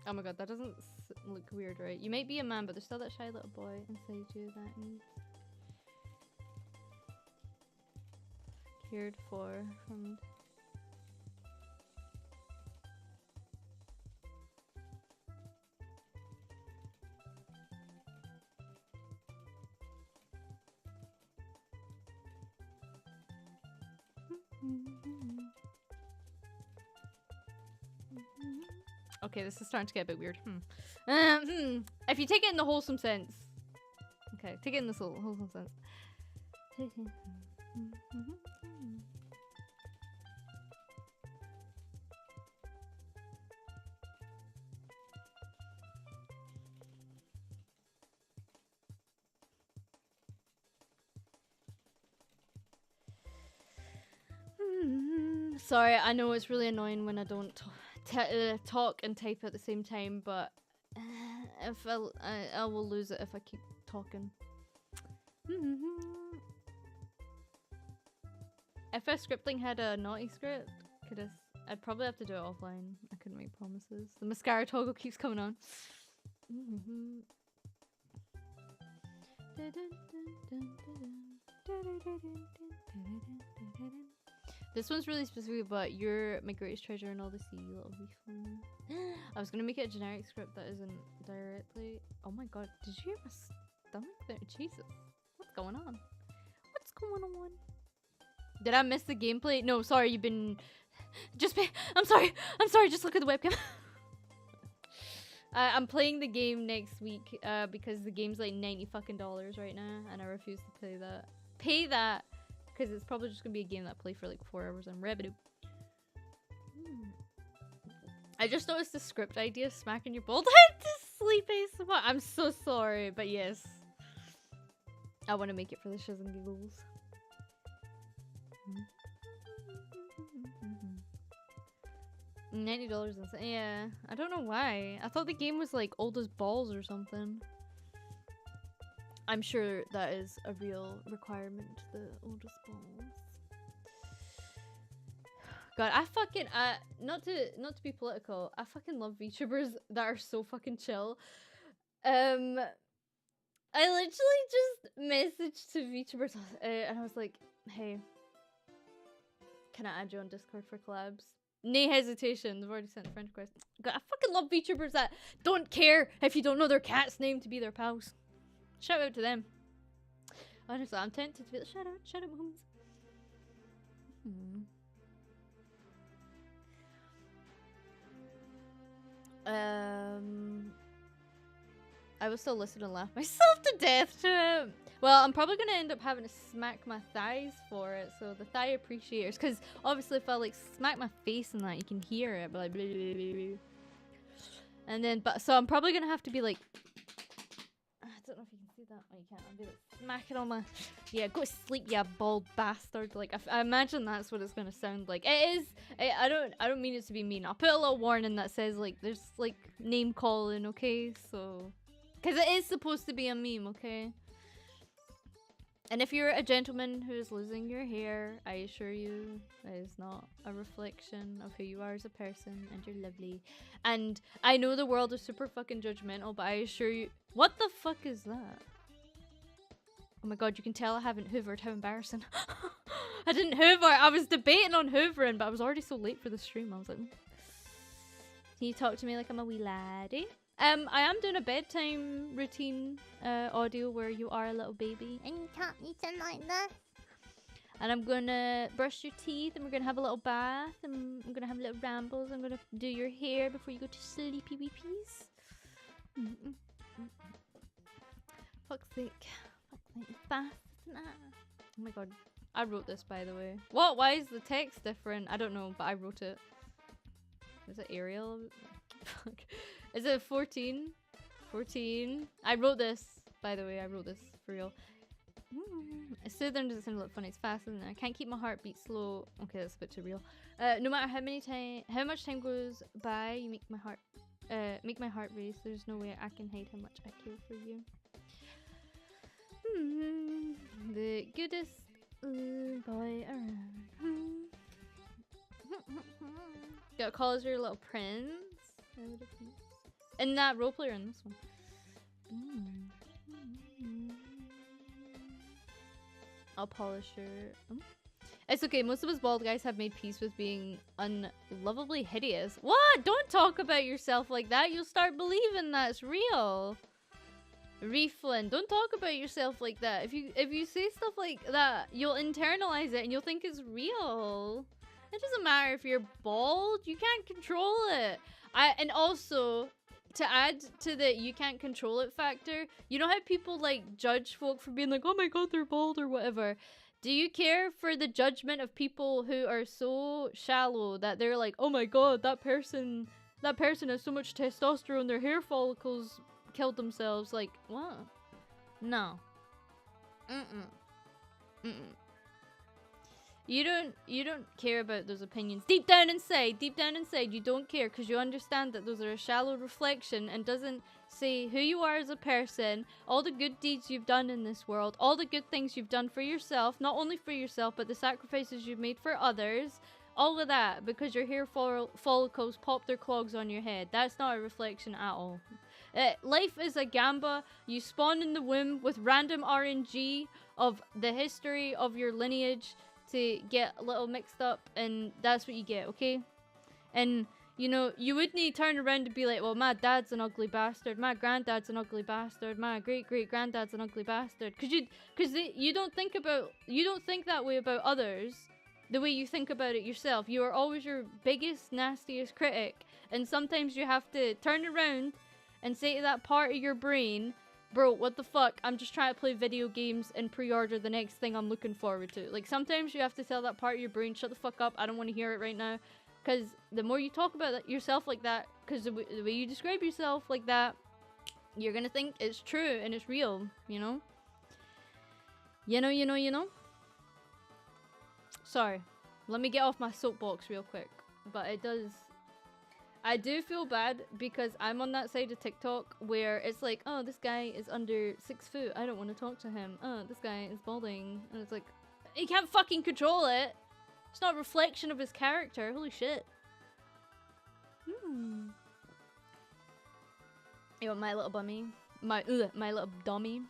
Oh my god, that doesn't look weird, right? You might be a man, but there's still that shy little boy inside you that needs cared for from. Okay, this is starting to get a bit weird. If you take it in the wholesome sense. Okay, take it in the wholesome sense. Sorry, I know it's really annoying when I don't talk and type at the same time, but if I will lose it if I keep talking. If a scripting had a naughty script, I'd probably have to do it offline. I couldn't make promises. The mascara toggle keeps coming on. This one's really specific, but you're my greatest treasure and all the sea, little refund. I was gonna make it a generic script that isn't directly. Oh my god, did you hear my stomach there? Jesus, what's going on? What's going on? Did I miss the gameplay? No, sorry, you've been. I'm sorry. Just look at the webcam. I'm playing the game next week because the game's like $90 fucking right now, and I refuse to pay that because it's probably just gonna be a game that I play for like 4 hours on revenue. I just noticed the script idea smacking your bald head to sleep ASMR. I'm so sorry, but yes, I want to make it for the shiz and giggles. $90 and yeah, I don't know why. I thought the game was like old as balls or something. I'm sure that is a real requirement, the oldest balls. God, I fucking not to be political, I fucking love VTubers that are so fucking chill. I literally just messaged to VTubers and I was like, hey, can I add you on Discord for collabs? No hesitation. They've already sent a friend request. God, I fucking love VTubers that don't care if you don't know their cat's name to be their pals. Shout out to them. Honestly, I'm tempted to be like, shout out, mums. I will still listen and laugh myself to death to it. Well, I'm probably gonna end up having to smack my thighs for it, so the thigh appreciators, because obviously if I like smack my face and that, you can hear it, but like blah, blah, blah, blah. And then, so I'm probably gonna have to be like, I don't know if you can see that. Oh, you can't. I'll be like smacking on my, yeah, go to sleep, you bald bastard. Like I imagine that's what it's gonna sound like. It is. I don't mean it to be mean. I'll put a little warning that says like there's like name calling, okay? So, because it is supposed to be a meme, okay? And if you're a gentleman who is losing your hair, I assure you that is not a reflection of who you are as a person, and you're lovely. And I know the world is super fucking judgmental, but I assure you— what the fuck is that? Oh my god, you can tell I haven't hoovered. How embarrassing. I didn't hoover. I was debating on hoovering, but I was already so late for the stream. I was like, can you talk to me like I'm a wee laddie? I am doing a bedtime routine audio where you are a little baby and you can't listen like this. And I'm gonna brush your teeth and we're gonna have a little bath and I'm gonna have little rambles. I'm gonna do your hair before you go to sleepy weepies. Fuck's sake. It's fast, isn't it? Oh my god. I wrote this, by the way. What? Why is the text different? I don't know, but I wrote it. Is it Arial? Fuck. Is it 14? 14. I wrote this, by the way. I wrote this for real. It's southern, doesn't sound like funny. It's fast, isn't it? I can't keep my heartbeat slow. Okay, that's a bit too real. No matter how much time goes by, you make my heart race. There's no way I can hide how much I care for you. The goodest boy around. Got to call as your little prince. And that roleplayer in this one. I'll polish your... It's okay, most of us bald guys have made peace with being unlovably hideous. What? Don't talk about yourself like that. You'll start believing that's real. Reflin, don't talk about yourself like that. If you say stuff like that, you'll internalize it and you'll think it's real. It doesn't matter if you're bald. You can't control it. And also, to add to the you can't control it factor, you know how people like judge folk for being like, oh my god, they're bald or whatever. Do you care for the judgment of people who are so shallow that they're like, oh my god, that person has so much testosterone, their hair follicles killed themselves? Like, what? No. You don't care about those opinions. Deep down inside, you don't care because you understand that those are a shallow reflection and doesn't say who you are as a person, all the good deeds you've done in this world, all the good things you've done for yourself, not only for yourself, but the sacrifices you've made for others. All of that because your hair follicles pop their clogs on your head. That's not a reflection at all. Life is a gamba. You spawn in the womb with random RNG of the history of your lineage to get a little mixed up, and that's what you get, okay? And, you know, you wouldn't turn around and be like, well, my dad's an ugly bastard, my granddad's an ugly bastard, my great-great-granddad's an ugly bastard. Because you don't think that way about others the way you think about it yourself. You are always your biggest, nastiest critic, and sometimes you have to turn around and say to that part of your brain, bro, what the fuck? I'm just trying to play video games and pre-order the next thing I'm looking forward to. Like, sometimes you have to tell that part of your brain, shut the fuck up, I don't want to hear it right now. Because the more you talk about yourself like that, because the way you describe yourself like that, you're gonna think it's true and it's real, you know? You know? Sorry. Let me get off my soapbox real quick. But I do feel bad because I'm on that side of TikTok where it's like, oh, this guy is under 6 foot. I don't want to talk to him. Oh, this guy is balding. And it's like, he can't fucking control it. It's not a reflection of his character. Holy shit. You want my little bummy? My little dummy.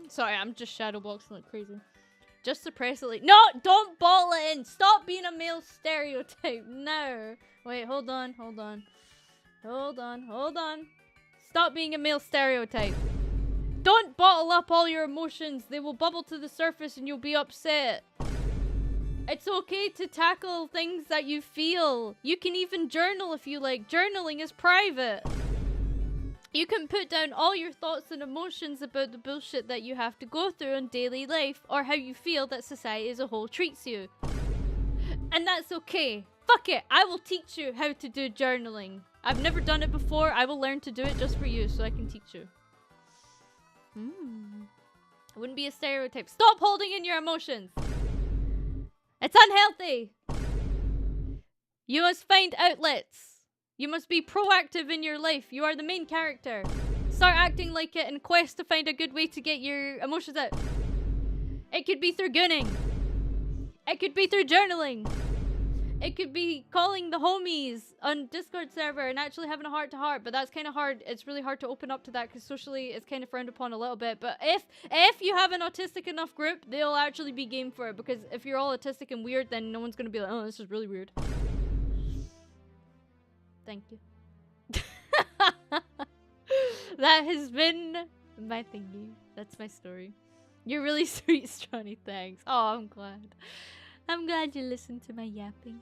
Sorry, I'm just shadowboxing like crazy. Just suppress it like— no! Don't bottle it in! Stop being a male stereotype! No! Wait, hold on. Stop being a male stereotype. Don't bottle up all your emotions. They will bubble to the surface and you'll be upset. It's okay to tackle things that you feel. You can even journal if you like. Journaling is private. You can put down all your thoughts and emotions about the bullshit that you have to go through in daily life, or how you feel that society as a whole treats you. And that's okay. Fuck it, I will teach you how to do journaling. I've never done it before, I will learn to do it just for you so I can teach you. It wouldn't be a stereotype. Stop holding in your emotions! It's unhealthy! You must find outlets. You must be proactive in your life. You are the main character. Start acting like it in quest to find a good way to get your emotions out. It could be through gooning. It could be through journaling. It could be calling the homies on Discord server and actually having a heart-to-heart, but that's kind of hard. It's really hard to open up to that because socially it's kind of frowned upon a little bit. But if you have an autistic enough group, they'll actually be game for it, because if you're all autistic and weird, then no one's going to be like, oh, this is really weird. Thank you. That has been my thingy. That's my story. You're really sweet, Stronny. Thanks. Oh, I'm glad. I'm glad you listened to my yapping.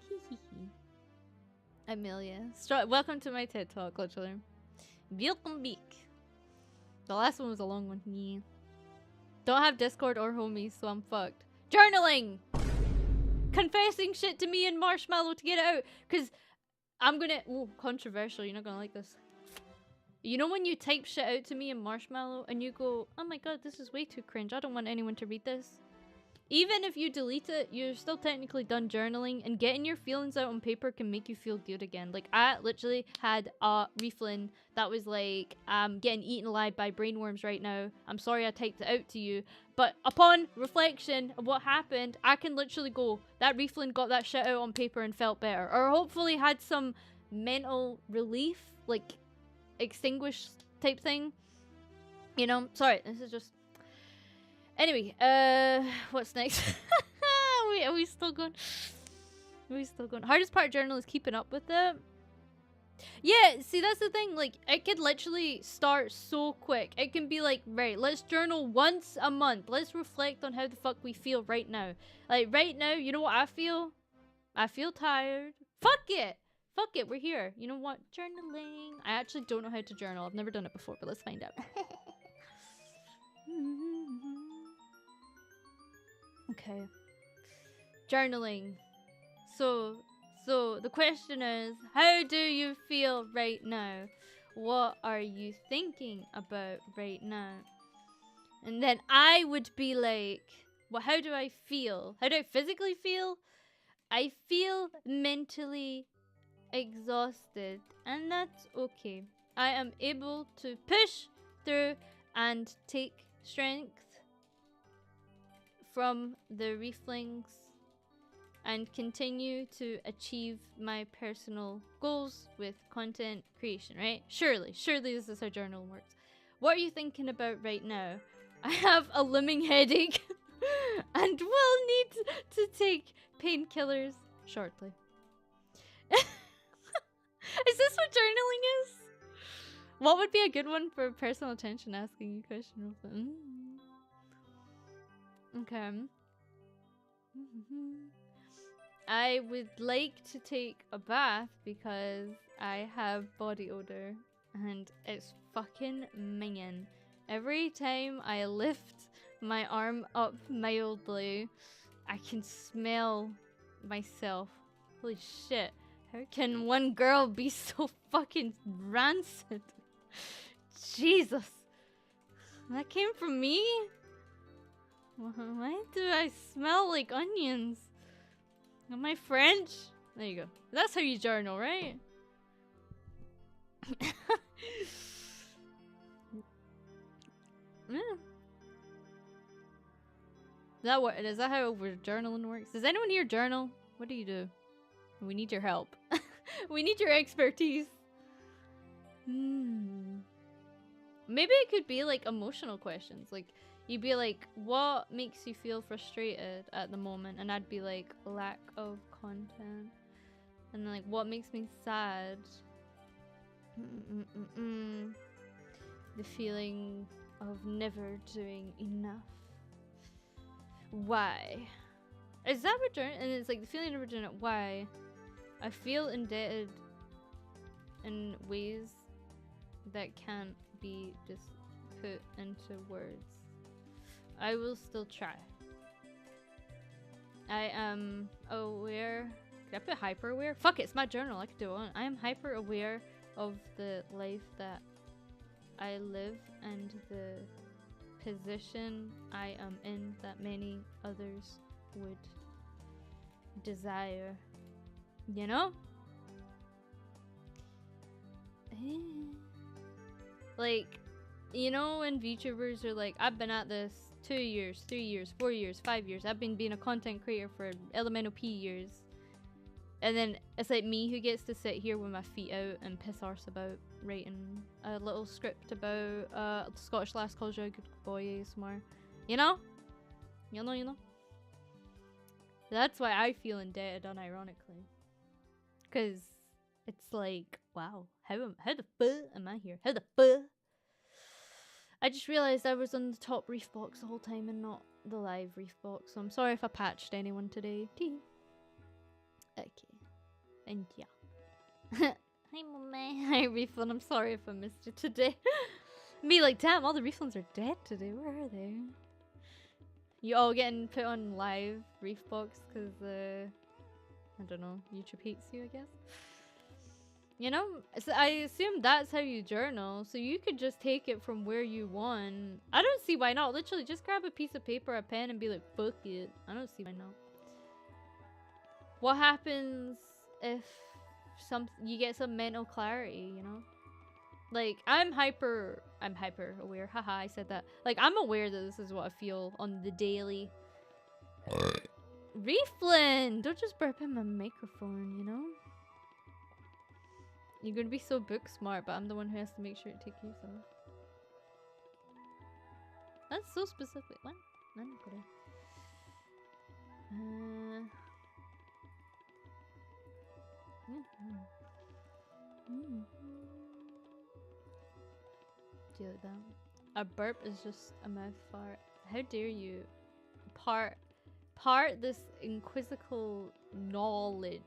Amelia. Welcome to my TED Talk, literally. Welcome back. The last one was a long one. Yeah. Don't have Discord or homies, so I'm fucked. Journaling! Confessing shit to me and Marshmallow to get it out. Because I'm gonna— ooh, controversial, you're not gonna like this. You know when you type shit out to me in Marshmallow and you go, oh my god, this is way too cringe, I don't want anyone to read this. Even if you delete it, you're still technically done journaling, and getting your feelings out on paper can make you feel good again. Like, I literally had a reflin that was like, I'm getting eaten alive by brainworms right now. I'm sorry I typed it out to you. But upon reflection of what happened, I can literally go, that reflin got that shit out on paper and felt better. Or hopefully had some mental relief, like extinguished type thing. You know? Sorry, this is just— anyway, what's next? Are we still going? Are we still going? Hardest part of journal is keeping up with it. Yeah, see, that's the thing. Like, it could literally start so quick. It can be like, right, let's journal once a month. Let's reflect on how the fuck we feel right now. Like, right now, you know what I feel? I feel tired. Fuck it! Fuck it, we're here. You know what? Journaling. I actually don't know how to journal. I've never done it before, but let's find out. Okay. Journaling. So the question is, how do you feel right now? What are you thinking about right now? And then I would be like, well, how do I feel? How do I physically feel? I feel mentally exhausted, and that's okay. I am able to push through and take strength from the reflings and continue to achieve my personal goals with content creation, right? Surely this is how journaling works. What are you thinking about right now? I have a looming headache and will need to take painkillers shortly. Is this what journaling is? What would be a good one for personal attention asking you questions? Okay. I would like to take a bath because I have body odor and it's fucking minging. Every time I lift my arm up mildly, I can smell myself. Holy shit. How can one girl be so fucking rancid? Jesus. That came from me? Why do I smell like onions? Am I French? There you go. That's how you journal, right? Yeah. Is that how journaling works? Does anyone here journal? What do you do? We need your help. We need your expertise. Maybe it could be like emotional questions. Like, you'd be like, what makes you feel frustrated at the moment? And I'd be like, lack of content. And then like, what makes me sad? The feeling of never doing enough. Why? Is that what journal? And it's like the feeling of never doing it. Why? I feel indebted in ways that can't be just put into words. I will still try. I am aware. Did I put hyper aware? Fuck it, it's my journal. I could do it. I am hyper aware of the life that I live and the position I am in that many others would desire. You know? Like, you know when VTubers are like, I've been at this 2 years, 3 years, 4 years, 5 years. I've been being a content creator for elemental P years. And then it's like me who gets to sit here with my feet out and piss arse about writing a little script about Scottish lass calls you a good boy ASMR. You know? You know? That's why I feel indebted unironically. Because it's like, wow, how the fuck am I here? How the fuck? I just realised I was on the top reef box the whole time and not the live reef box. So I'm sorry if I patched anyone today. Okay. And yeah. Hi, Mummy. Hi, Refund. I'm sorry if I missed you today. Me like, damn, all the refunds are dead today. Where are they? You all getting put on live reef box because, I don't know, YouTube hates you, I guess. You know, so I assume that's how you journal, so you could just take it from where you want. I don't see why not. Literally, just grab a piece of paper, a pen, and be like, fuck it. I don't see why not. What happens if you get some mental clarity, you know? Like, I'm hyper aware. Haha, I said that. Like, I'm aware that this is what I feel on the daily. Reflin! Don't just burp in my microphone, you know? You're gonna be so book smart, but I'm the one who has to make sure to take use of. That's so specific. What? Do you like that? A burp is just a mouth fart. How dare you part this inquisical knowledge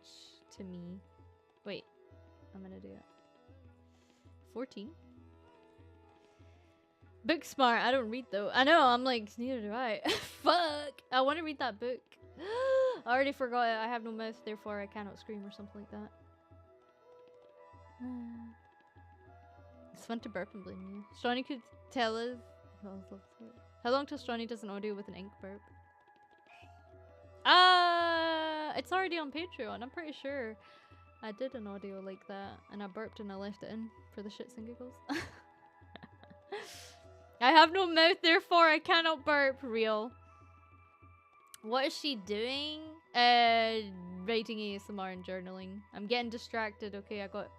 to me. Wait, I'm gonna do it. 14? Book smart. I don't read though. I know, I'm like, neither do I. Fuck! I want to read that book. I already forgot it. I have no mouth, therefore I cannot scream or something like that. It's fun to burp and blame you. Stronny could tell us How long till Stronny does an audio with an ink burp? It's already on Patreon. I'm pretty sure I did an audio like that, and I burped and I left it in for the shits and giggles. I have no mouth, therefore I cannot burp. Real. What is she doing? Writing ASMR and journaling. I'm getting distracted. Okay, I got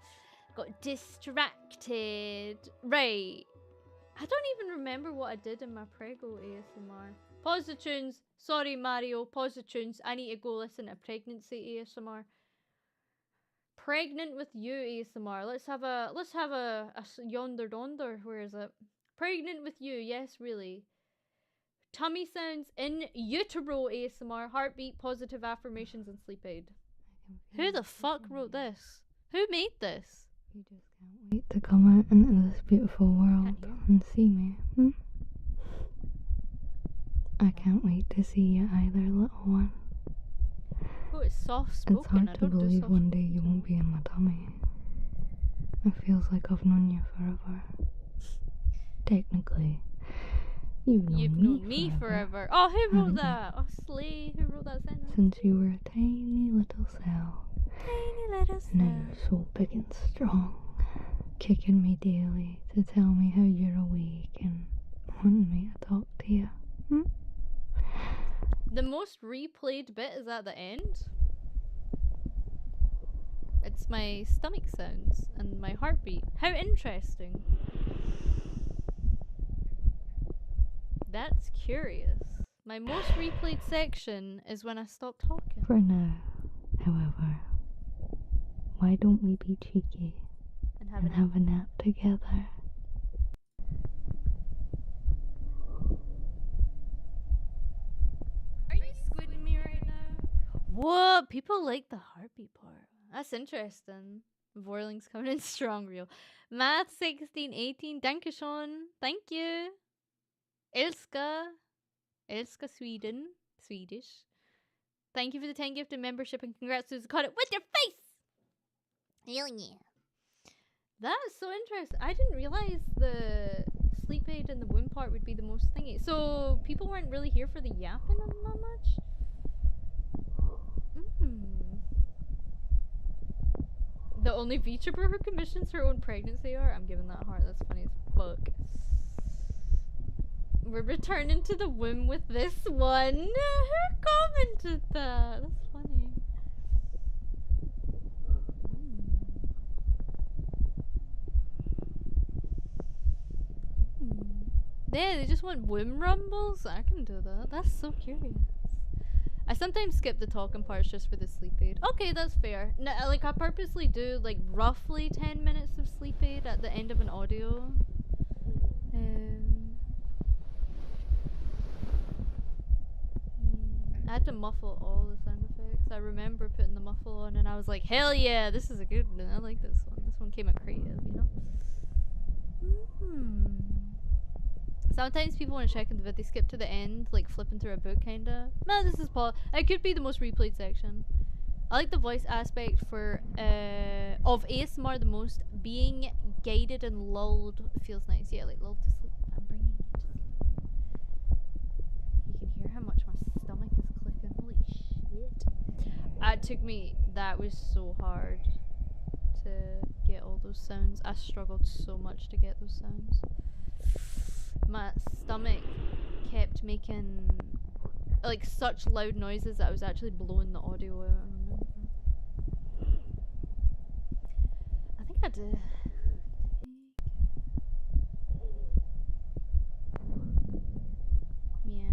distracted. Right. I don't even remember what I did in my prego ASMR. Pause the tunes. Sorry, Mario. Pause the tunes. I need to go listen to pregnancy ASMR. Pregnant with you ASMR. Let's have a yonder donder. Where is it? Pregnant with you. Yes, really. Tummy sounds in utero ASMR. Heartbeat, positive affirmations, and sleep aid. Who the fuck wrote this? Who made this? You just can't wait to come out into this beautiful world and see me. I can't wait to see you either, little one. Oh, it's soft spoken. It's hard to believe one day you won't be in my tummy. It feels like I've known you forever. Technically, you've known me forever. Oh, who wrote that? Oh, Slay. Who wrote that sentence? Since you were a tiny little cell. Tiny little cell. Now you're so big and strong. Kicking me daily to tell me how you're awake and wanting me to talk to you. The most replayed bit is at the end. It's my stomach sounds and my heartbeat. How interesting. That's curious. My most replayed section is when I stop talking. For now, however, why don't we be cheeky and have a nap together? Are you squidding me right now? What? People like the heartbeat part. That's interesting. Vorling's coming in strong, real. Math 1618. Dankeschön. Thank you. Elska Sweden. Swedish. Thank you for the 10 gifted membership and congrats to Caught It with your face! Hell yeah. That's so interesting. I didn't realize the sleep aid and the womb part would be the most thingy. So people weren't really here for the yapping and that much? The only VTuber who commissions her own pregnancy art? I'm giving that a heart. That's funny as fuck. We're returning to the womb with this one. Who commented that? That's funny. Yeah, they just want womb rumbles? I can do that. That's so curious. I sometimes skip the talking parts just for the sleep aid. Okay, that's fair. No, like, I purposely do, like, roughly 10 minutes of sleep aid at the end of an audio. I had to muffle all the sound effects. I remember putting the muffle on and I was like, hell yeah, this is a good one. I like this one. This one came out creative, you know? Sometimes people want to check in the vid, they skip to the end, like flipping through a book kinda. Man, this is Paul. It could be the most replayed section. I like the voice aspect for of ASMR the most. Being guided and lulled feels nice. Yeah, like lulled to sleep. I'm bringing you to sleep. You can hear how much my stomach is clicking. Holy shit. It took me, that was so hard to get all those sounds. I struggled so much to get those sounds. My stomach kept making like such loud noises that I was actually blowing the audio out. I remember. I think I did. Yeah.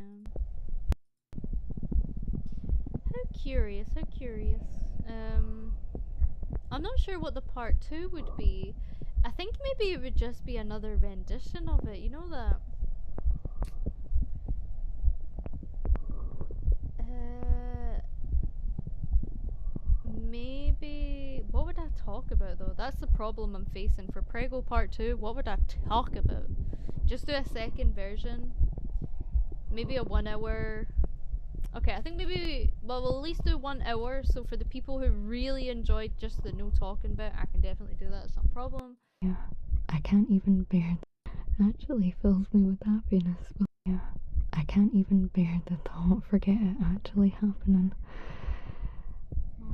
How curious, how curious. I'm not sure what the part 2 would be. I think maybe it would just be another rendition of it. You know that? Maybe... What would I talk about though? That's the problem I'm facing. For Prego Part 2, what would I talk about? Just do a second version. Maybe a 1 hour... Okay, I think maybe... Well, we'll at least do 1 hour. So for the people who really enjoyed just the no talking bit, I can definitely do that. It's not a problem. Yeah, I can't even bear actually fills me with happiness. But yeah, I can't even bear the thought. Forget it actually happening.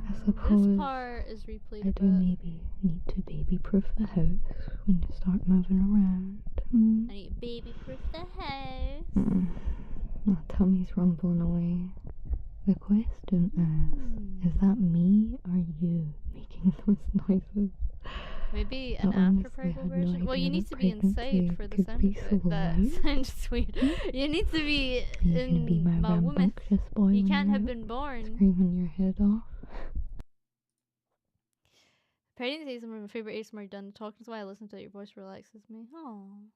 I suppose this part is replayed I do maybe need to baby-proof the house when you start moving around. I need to baby-proof the house. My tummy's rumbling away. The question is that me or you making those noises? Maybe an after-pregnant version? Well, you need to be inside for the sound of it. That sounds weird. You need to be in my woman. You can't have been born. Screaming your head off. Pregnancy is one of my favorite ASMR done. Talking is why I listen to it. Your voice relaxes me. Aww.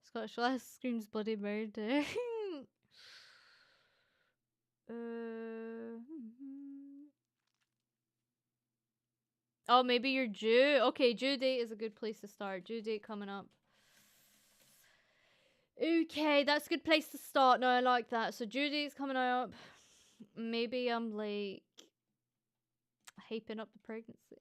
Scottish Lass screams bloody murder. Oh, maybe you're due. Okay, due date is a good place to start. Due date coming up. Okay, that's a good place to start. No, I like that. So due date's coming up. Maybe I'm like hyping up the pregnancy.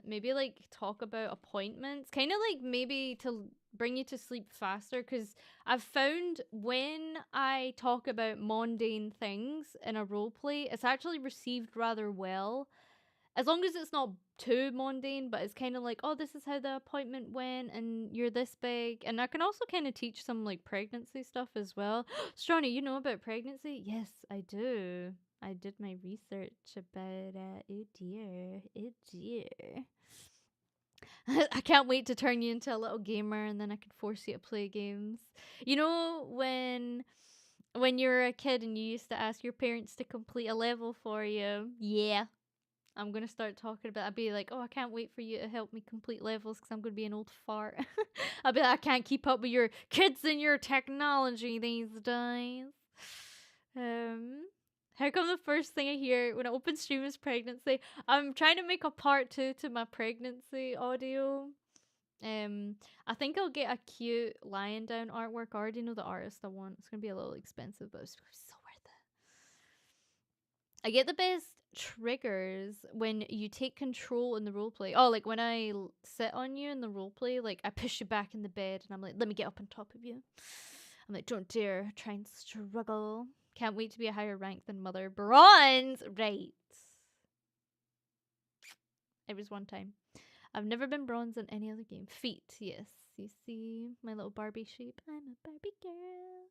Maybe like talk about appointments. Kind of like maybe to bring you to sleep faster, because I've found when I talk about mundane things in a roleplay, it's actually received rather well. As long as it's not too mundane, but it's kind of like, oh, this is how the appointment went, and you're this big. And I can also kind of teach some like pregnancy stuff as well. Stronny, you know about pregnancy? Yes, I do. I did my research about oh dear. I can't wait to turn you into a little gamer, and then I can force you to play games. You know when you were a kid and you used to ask your parents to complete a level for you? Yeah. I'm gonna start talking about. I'd be like, oh, I can't wait for you to help me complete levels because I'm gonna be an old fart. I'll be like, I can't keep up with your kids and your technology these days. How come the first thing I hear when I open stream is pregnancy? I'm trying to make a part 2 to my pregnancy audio. I think I'll get a cute lying down artwork. I already know the artist I want. It's gonna be a little expensive, but it's so worth it. I get the best triggers when you take control in the roleplay. Oh, like when I sit on you in the roleplay, like I push you back in the bed and I'm like, let me get up on top of you. I'm like, don't dare try and struggle. Can't wait to be a higher rank than Mother. Bronze! Right. It was one time. I've never been bronze in any other game. Feet, yes. You see my little Barbie shape? I'm a Barbie girl.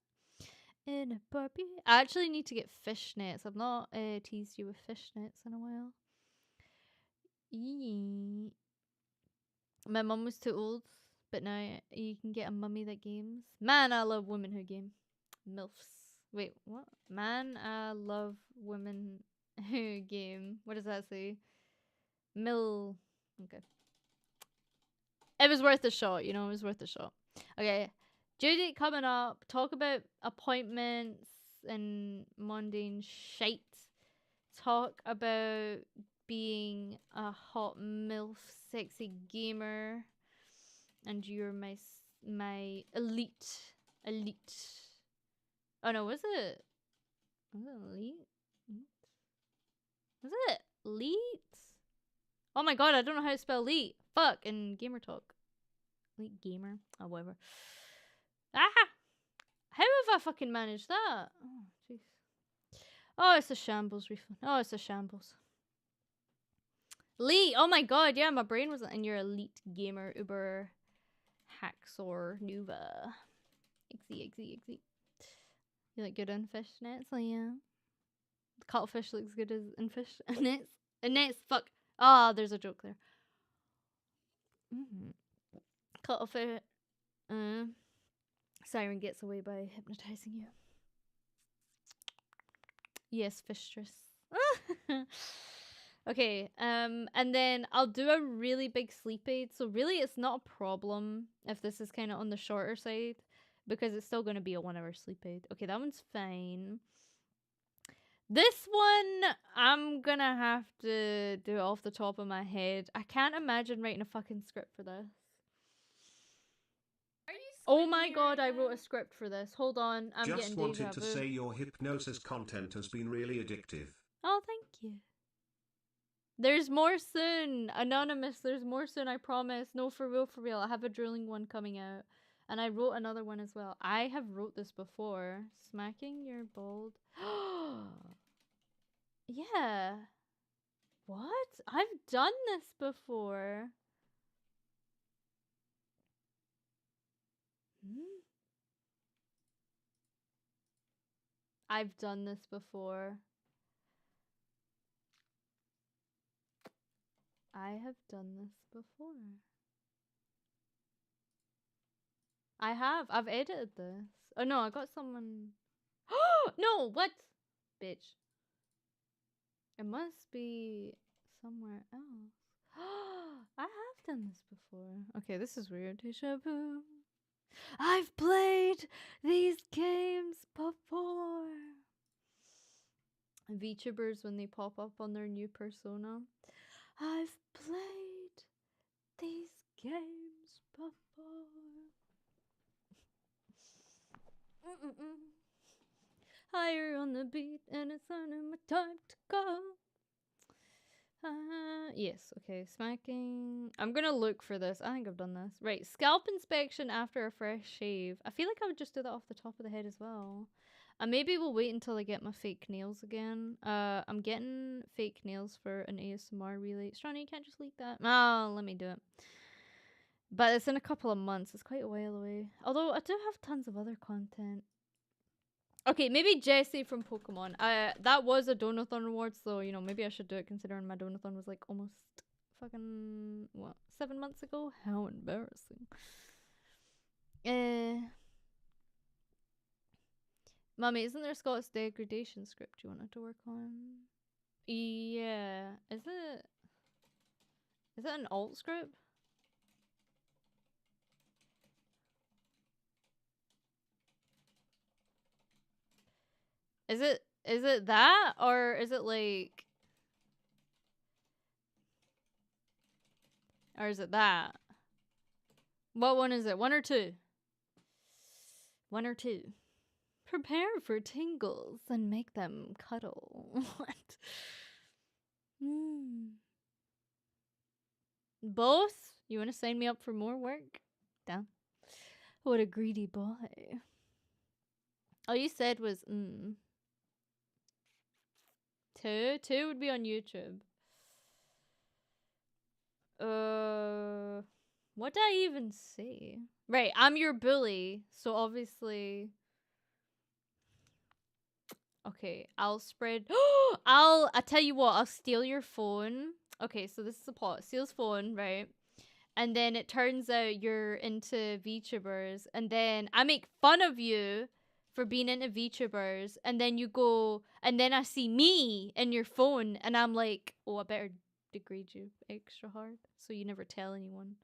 In a Barbie. I actually need to get fishnets. I've not teased you with fishnets in a while. Eee. My mum was too old, but now you can get a mummy that games. Man, I love women who game. MILFs. Wait, what? Man, I love women who game. What does that say? Okay. It was worth a shot, you know, it was worth a shot. Okay. Due date coming up. Talk about appointments and mundane shite. Talk about being a hot MILF sexy gamer. And you're my elite. Oh no, was it elite? Was it elite? Oh my god, I don't know how to spell elite. Fuck, in gamer talk. Elite gamer. Oh, whatever. Ah! How have I fucking managed that? Oh, jeez. Oh, it's a shambles refund. Oh, it's a shambles. Elite! Oh my god, yeah, my brain wasn't in your elite gamer uber hacksaw nuva. Exy. You look good in fishnets? Oh yeah. The cuttlefish looks good as in fish nets. Nets, fuck. Ah, there's a joke there. Cuttlefish. Siren gets away by hypnotizing you. Yes, fistress. Okay, and then I'll do a really big sleep aid. So really, it's not a problem if this is kind of on the shorter side, because it's still going to be a 1 hour sleep aid. Okay, that one's fine. This one, I'm gonna have to do it off the top of my head. I can't imagine writing a fucking script for this. Oh my god, I wrote a script for this. Hold on, I'm getting deja vu. Just wanted to say your hypnosis content has been really addictive. Oh, thank you. There's more soon. Anonymous, there's more soon, I promise. No, for real, for real. I have a drilling one coming out. And I wrote another one as well. I have wrote this before. Smacking your bald. Yeah. What? I've done this before. I've done this before. I have done this before. I have. I've edited this. Oh no, I got someone. No, what? Bitch. It must be somewhere else. I have done this before. Okay, this is weird. Deja vu. I've played these games before. VTubers when they pop up on their new persona. I've played these games before. Higher on the beat, and it's on my time to go. Yes, okay, smacking. I'm gonna look for this. I think I've done this. Right, scalp inspection after a fresh shave. I feel like I would just do that off the top of the head as well. And maybe we'll wait until I get my fake nails again. I'm getting fake nails for an ASMR relay. Stronny, you can't just leak that. Oh, let me do it. But it's in a couple of months. It's quite a while away. Although I do have tons of other content. Okay, maybe Jessie from Pokemon. That was a Donathon reward, so, you know, maybe I should do it considering my Donathon was like almost fucking, what, 7 months ago? How embarrassing. Mummy, isn't there Scott's degradation script you wanted to work on? Yeah. Is it an alt script? Is it that, or is it like, or is it that? What one is it? 1 or 2? 1 or 2. Prepare for tingles and make them cuddle. What? Both? You want to sign me up for more work? Down. What a greedy boy. All you said was 2? 2 would be on YouTube. What did I even say? Right, I'm your bully, so obviously. Okay, I'll spread. I tell you what, I'll steal your phone. Okay, so this is the plot. Steals phone, right? And then it turns out you're into VTubers, and then I make fun of you for being into VTubers, and then you go, and then I see me in your phone, and I'm like, oh, I better degrade you extra hard so you never tell anyone.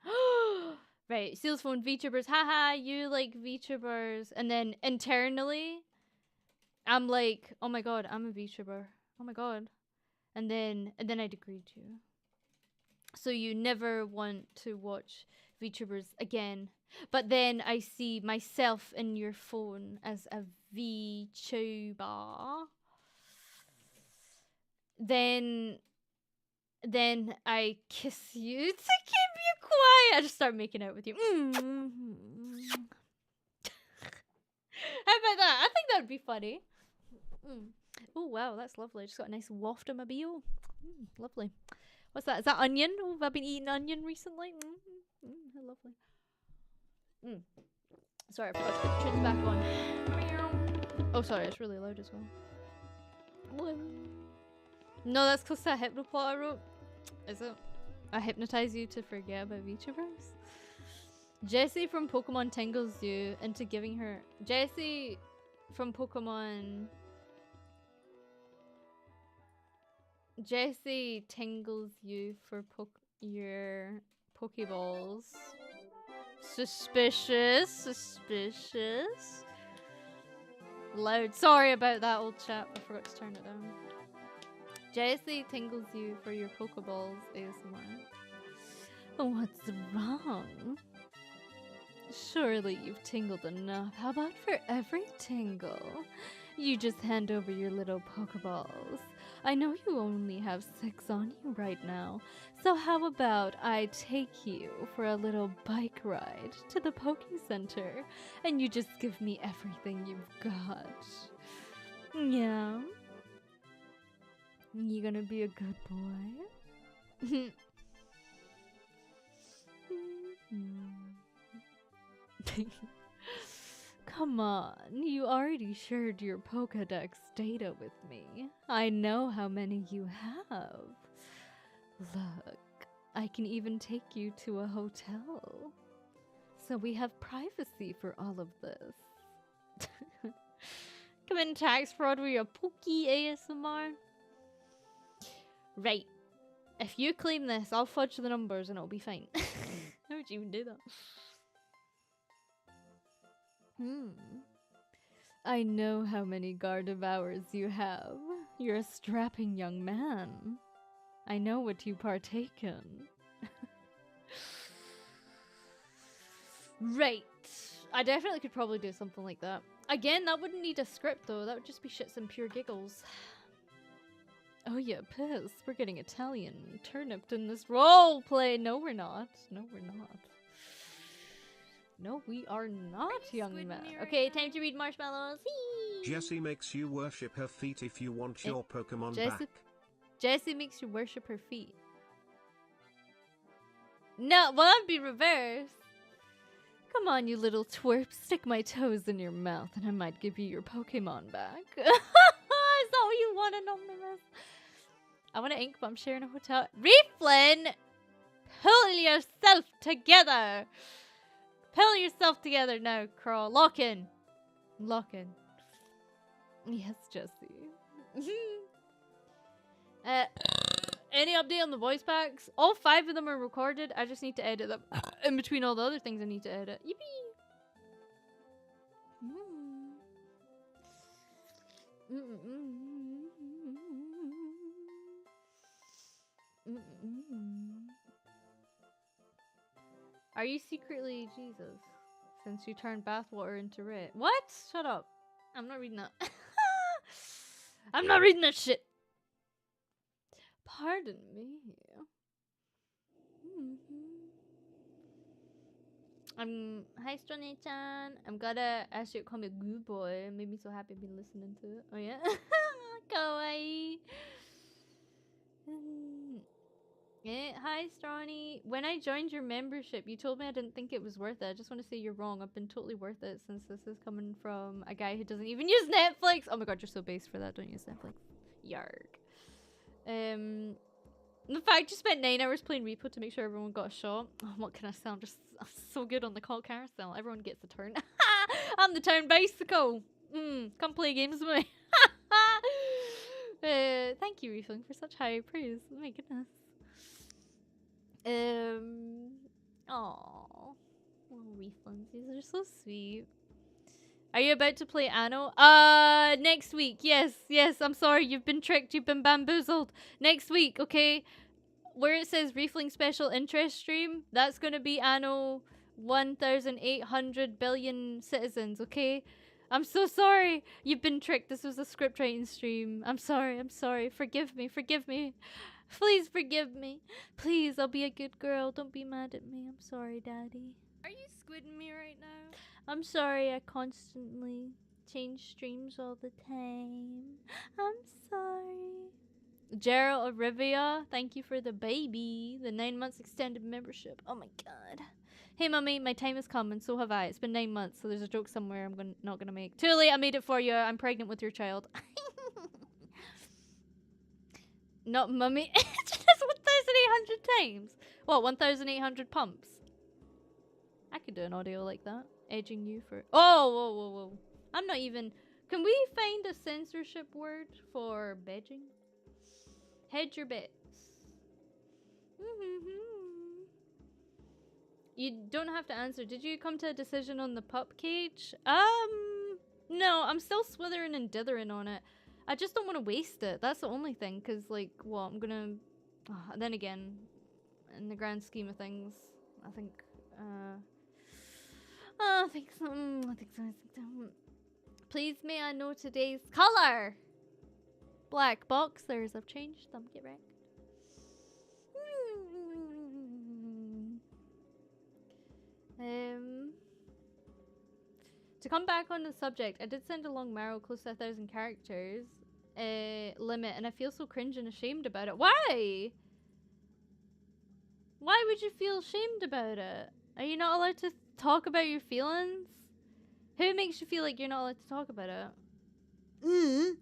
Right, steals phone, VTubers, haha, you like VTubers, and then internally I'm like, oh my god, I'm a VTuber. Oh my god. And then I degrade you. So you never want to watch VTubers again. But then I see myself in your phone as a VTuber. Then I kiss you to keep you quiet. I just start making out with you. How about that? I think that would be funny. Oh wow, that's lovely. I just got a nice waft on my bio. Lovely. What's that? Is that onion? Oh, have I been eating onion recently? How lovely. Sorry, I forgot to put the tunes back on. Oh, sorry, it's really loud as well. No, that's because that hypnoplot I wrote. Is it? I hypnotize you to forget about VTubers? Jessie from Pokemon tingles you into giving her... Jessie from Pokemon... Jessie tingles you for your Pokeballs. Suspicious. Loud. Sorry about that, old chap. I forgot to turn it down. Jessie tingles you for your Pokeballs ASMR. What's wrong? Surely you've tingled enough. How about for every tingle, you just hand over your little Pokeballs? I know you only have 6 on you right now, so how about I take you for a little bike ride to the Poke Center, and you just give me everything you've got. Yeah? You gonna be a good boy? Come on, you already shared your Pokedex data with me. I know how many you have. Look, I can even take you to a hotel. So we have privacy for all of this. Come in, tax fraud with your Pokey ASMR. Right. If you claim this, I'll fudge the numbers and it'll be fine. How would you even do that? I know how many Gardevours you have. You're a strapping young man. I know what you partake in. Right. I definitely could probably do something like that. Again, that wouldn't need a script though. That would just be shits and pure giggles. Oh yeah, piss. We're getting Italian turniped in this role play. No, we're not. No, we're not. No, we are not, young man. Okay, time to read marshmallows. Jessie makes you worship her feet if you want your Pokemon back. Jessie makes you worship her feet. No, well, that'd be reverse. Come on, you little twerp. Stick my toes in your mouth and I might give you your Pokemon back. Is that what you want, Anonymous? I want to ink, but I'm sharing a hotel. Reflin! Pull yourself together! Pull yourself together now, Crawl. Lock in. Lock in. Yes, Jessie. Any update on the voice packs? All 5 of them are recorded. I just need to edit them. In between all the other things I need to edit. Yippee! Are you secretly Jesus? Since you turned bathwater into red. What? Shut up. I'm not reading that. I'm not reading that shit. Pardon me. Hi Stronny-chan. I'm gonna ask you to call me a good boy. It made me so happy I've been listening to it. Oh yeah? Kawaii. Hi Stronny. When I joined your membership, you told me I didn't think it was worth it. I just want to say you're wrong. I've been totally worth it since this is coming from a guy who doesn't even use Netflix. Oh my god, you're so base for that. Don't use Netflix. Yarg. In fact, you spent 9 hours playing Repo to make sure everyone got a shot. Oh, what can I say? I'm so good on the call carousel. Everyone gets a turn. I'm the town bicycle. Come play games with me. Thank you, Refilling, for such high praise. Oh my goodness. Aww. Oh, Refilling, these are so sweet. Are you about to play Anno? Next week. Yes. I'm sorry. You've been tricked. You've been bamboozled. Next week, okay? Where it says Refling Special Interest Stream, that's gonna be Anno 1,800 billion citizens, okay? I'm so sorry. You've been tricked. This was a script writing stream. I'm sorry. Forgive me. Please forgive me. Please, I'll be a good girl. Don't be mad at me. I'm sorry, Daddy. Are you squidding me right now? I'm sorry, I constantly change streams all the time. I'm sorry. Gerald of Rivia, thank you for the baby. The 9 months extended membership. Oh my god. Hey mummy, my time has come and so have I. It's been 9 months, so there's a joke somewhere I'm not gonna make. Too late, I made it for you. I'm pregnant with your child. Not mummy. It's just 1,800 times. What, 1,800 pumps? I could do an audio like that. Edging you for... Oh, whoa. I'm not even... Can we find a censorship word for bedging? Hedge your bets. You don't have to answer. Did you come to a decision on the pup cage? No, I'm still swithering and dithering on it. I just don't want to waste it. That's the only thing. Because, like, well, I'm gonna... then again, in the grand scheme of things, I think so. Please may I know today's color? black boxers. I've changed them. Get wrecked. To come back on the subject, I did send along Marrow close to 1,000 characters limit, and I feel so cringe and ashamed about it. Why? Why would you feel ashamed about it? Are you not allowed to talk about your feelings? Who makes you feel like you're not allowed to talk about it?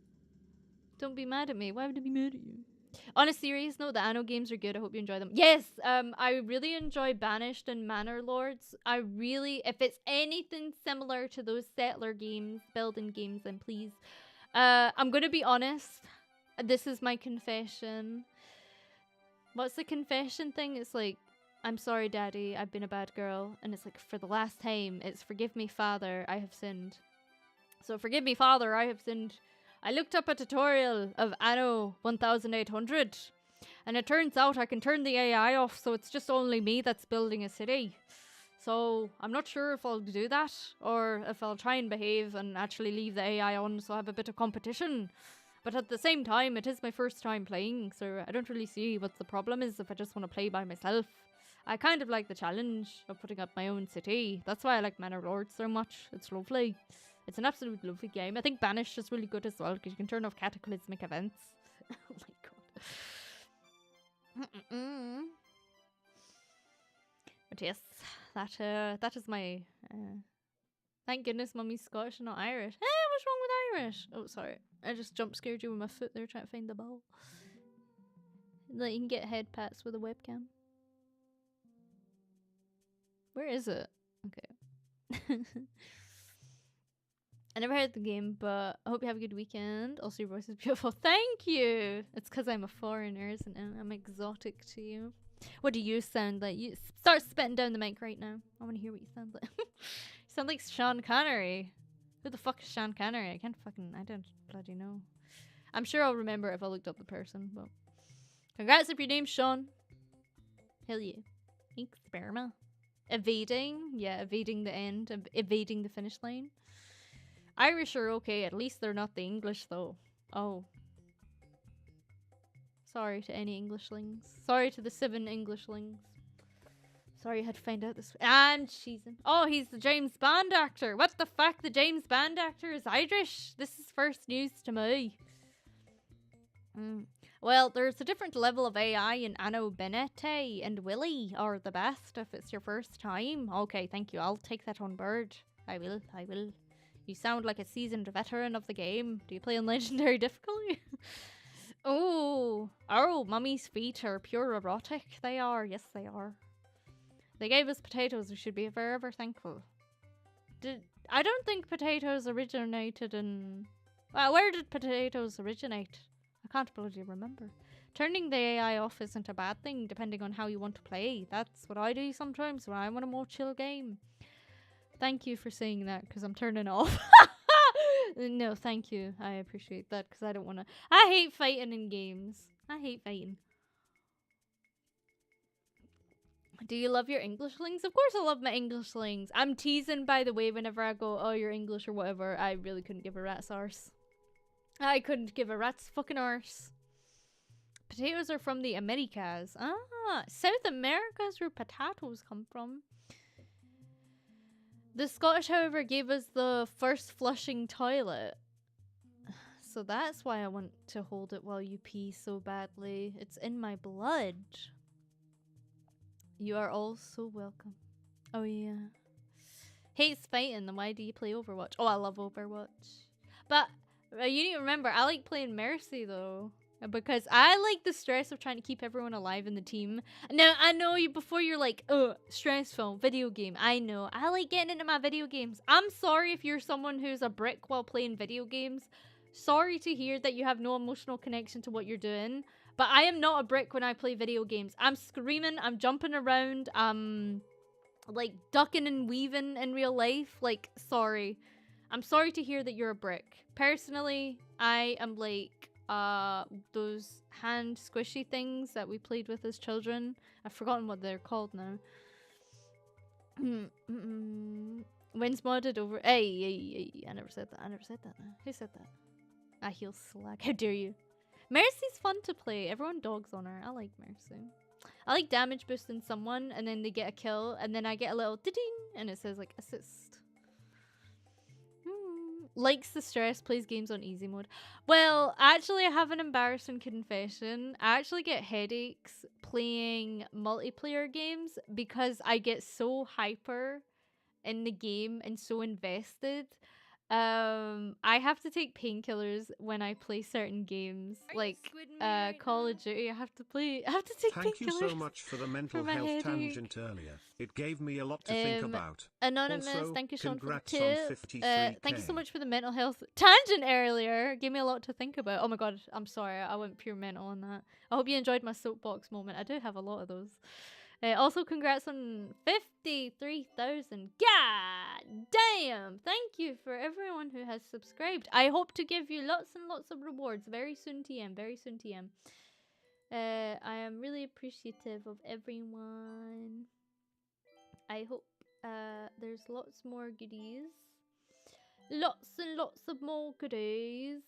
Don't be mad at me. Why would I be mad at you? On a serious note, the Anno games are good. I hope you enjoy them. Yes, I really enjoy Banished and Manor Lords. I really, if it's anything similar to those settler games, building games, then please. I'm gonna be honest. This is my confession. What's the confession thing? It's like, I'm sorry, Daddy, I've been a bad girl. And it's like, for the last time, it's forgive me, Father, I have sinned. So forgive me, Father, I have sinned. I looked up a tutorial of Anno 1800, and it turns out I can turn the AI off, so it's just only me that's building a city. So I'm not sure if I'll do that, or if I'll try and behave and actually leave the AI on so I have a bit of competition. But at the same time, it is my first time playing, so I don't really see what the problem is if I just want to play by myself. I kind of like the challenge of putting up my own city. That's why I like Manor Lords so much. It's lovely. It's an absolute lovely game. I think Banished is really good as well, because you can turn off cataclysmic events. Oh my god. But yes, that is my... thank goodness Mummy's Scottish and not Irish. What's wrong with Irish? Oh, sorry. I just jump scared you with my foot there trying to find the ball. Like, you can get head pats with a webcam. Where is it? Okay. I never heard the game, but I hope you have a good weekend. Also, your voice is beautiful. Thank you! It's because I'm a foreigner, isn't it? I'm exotic to you. What do you sound like? You start spitting down the mic right now. I want to hear what you sound like. You sound like Sean Connery. Who the fuck is Sean Connery? I don't bloody know. I'm sure I'll remember if I looked up the person, but... Congrats if your name's Sean. Hell yeah. Thanks, Sperma. Evading? Yeah, evading the end. Evading the finish line. Irish are okay, at least they're not the English though. Oh. Sorry to any Englishlings. Sorry to the 7 Englishlings. Sorry I had to find out this. I'm cheesing. Oh, he's the James Bond actor. What the fuck? The James Bond actor is Irish? This is first news to me. Well, there's a different level of AI in Anno Benete, and Willy are the best if it's your first time. Okay, thank you. I'll take that on board. I will. You sound like a seasoned veteran of the game. Do you play on legendary difficulty? Oh, Mummy's feet are pure erotic. They are. Yes, they are. They gave us potatoes. We should be forever thankful. I don't think potatoes originated in... Well, where did potatoes originate? I can't bloody remember. Turning the AI off isn't a bad thing, depending on how you want to play. That's what I do sometimes when I want a more chill game. Thank you for saying that, because I'm turning off. No, thank you. I appreciate that, because I don't want to... I hate fighting in games. I hate fighting. Do you love your Englishlings? Of course I love my Englishlings. I'm teasing, by the way, whenever I go, oh, you're English or whatever. I really couldn't give a rat's arse. I couldn't give a rat's fucking arse. Potatoes are from the Americas. Ah, South America is where potatoes come from. The Scottish, however, gave us the first flushing toilet. So that's why I want to hold it while you pee so badly. It's in my blood. You are all so welcome. Oh yeah. Hates fighting, then why do you play Overwatch? Oh, I love Overwatch. But you need to remember, I like playing Mercy though. Because I like the stress of trying to keep everyone alive in the team. Now, I know you before you're like, oh, stressful, video game. I know. I like getting into my video games. I'm sorry if you're someone who's a brick while playing video games. Sorry to hear that you have no emotional connection to what you're doing. But I am not a brick when I play video games. I'm screaming, I'm jumping around, I'm like ducking and weaving in real life. Like, sorry. I'm sorry to hear that you're a brick. Personally, I am like those hand squishy things that we played with as children. I've forgotten what they're called now. When's modded over? Hey, I never said that. I never said that. Who said that? Ah, he'll slack. How dare you? Mercy's fun to play. Everyone dogs on her. I like Mercy. I like damage boosting someone and then they get a kill and then I get a little ding and it says like assist. Likes the stress, plays games on easy mode. Well, actually I have an embarrassing confession. I actually get headaches playing multiplayer games because I get so hyper in the game and so invested. I have to take painkillers when I play certain games, like Call of Duty. I have to take painkillers. Thank you so much for the mental health headache. tangent earlier. It gave me a lot to think about. Anonymous, also, thank you, Sean, for the congrats on tip. 53K. Thank you so much for the mental health tangent earlier. Gave me a lot to think about. Oh my god, I'm sorry, I went pure mental on that. I hope you enjoyed my soapbox moment. I do have a lot of those. Also, congrats on 53,000. God damn! Thank you for everyone who has subscribed. I hope to give you lots and lots of rewards very soon, TM. Very soon, TM. I am really appreciative of everyone. I hope there's lots more goodies. Lots and lots of more goodies.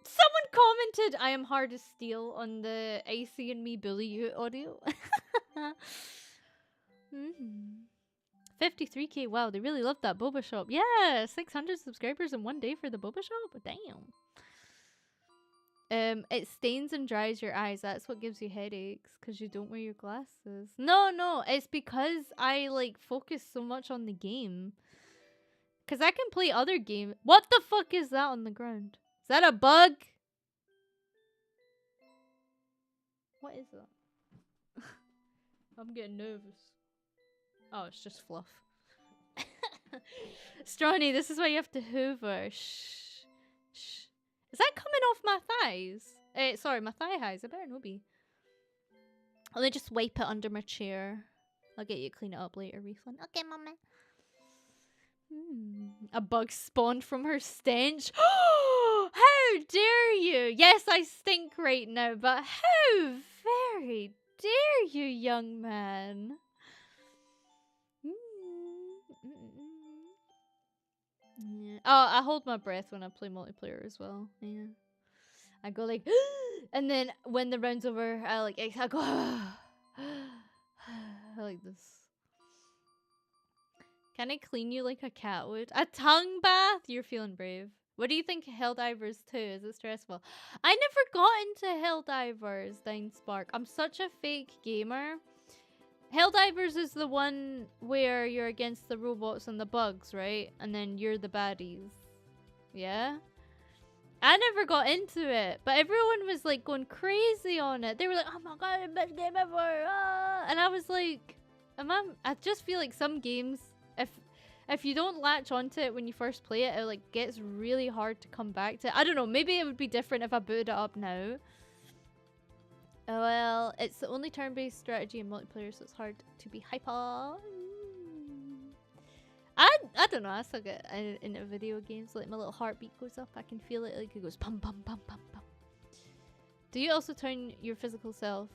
Someone commented I am hard to steal on the AC and me bully you audio. 53k, wow, they really loved that boba shop. Yeah, 600 subscribers in one day for the boba shop. Damn. It stains and dries your eyes. That's what gives you headaches because you don't wear your glasses. No, it's because I like focus so much on the game. Because I can play other games. What the fuck is that on the ground? Is that a bug? What is that? I'm getting nervous. Oh, it's just fluff. Stronny, this is why you have to hoover. Shh. Shh. Is that coming off my thighs? Sorry, my thigh highs. I better not be. Let me just wipe it under my chair. I'll get you to clean it up later, Refund. Okay, mama. A bug spawned from her stench. How dare you? Yes, I stink right now, but how very dare you, young man? Yeah. Oh, I hold my breath when I play multiplayer as well. Yeah. I go like, and then when the round's over, I go, I like this. Can I clean you like a cat would? A tongue bath? You're feeling brave. What do you think of Helldivers 2? Is it stressful? I never got into Helldivers, Dine Spark. I'm such a fake gamer. Helldivers is the one where you're against the robots and the bugs, right? And then you're the baddies. Yeah? I never got into it, but everyone was like going crazy on it. They were like, oh my god, the best game ever! Ah! And I was like, I just feel like some games, if you don't latch onto it when you first play it, it like gets really hard to come back to. I don't know, maybe it would be different if I booted it up now. Well, it's the only turn-based strategy in multiplayer, so it's hard to be hyper. I don't know, I suck at into video games. Like my little heartbeat goes up, I can feel it, like it goes pum pum pum pum pum. Do you also turn your physical self?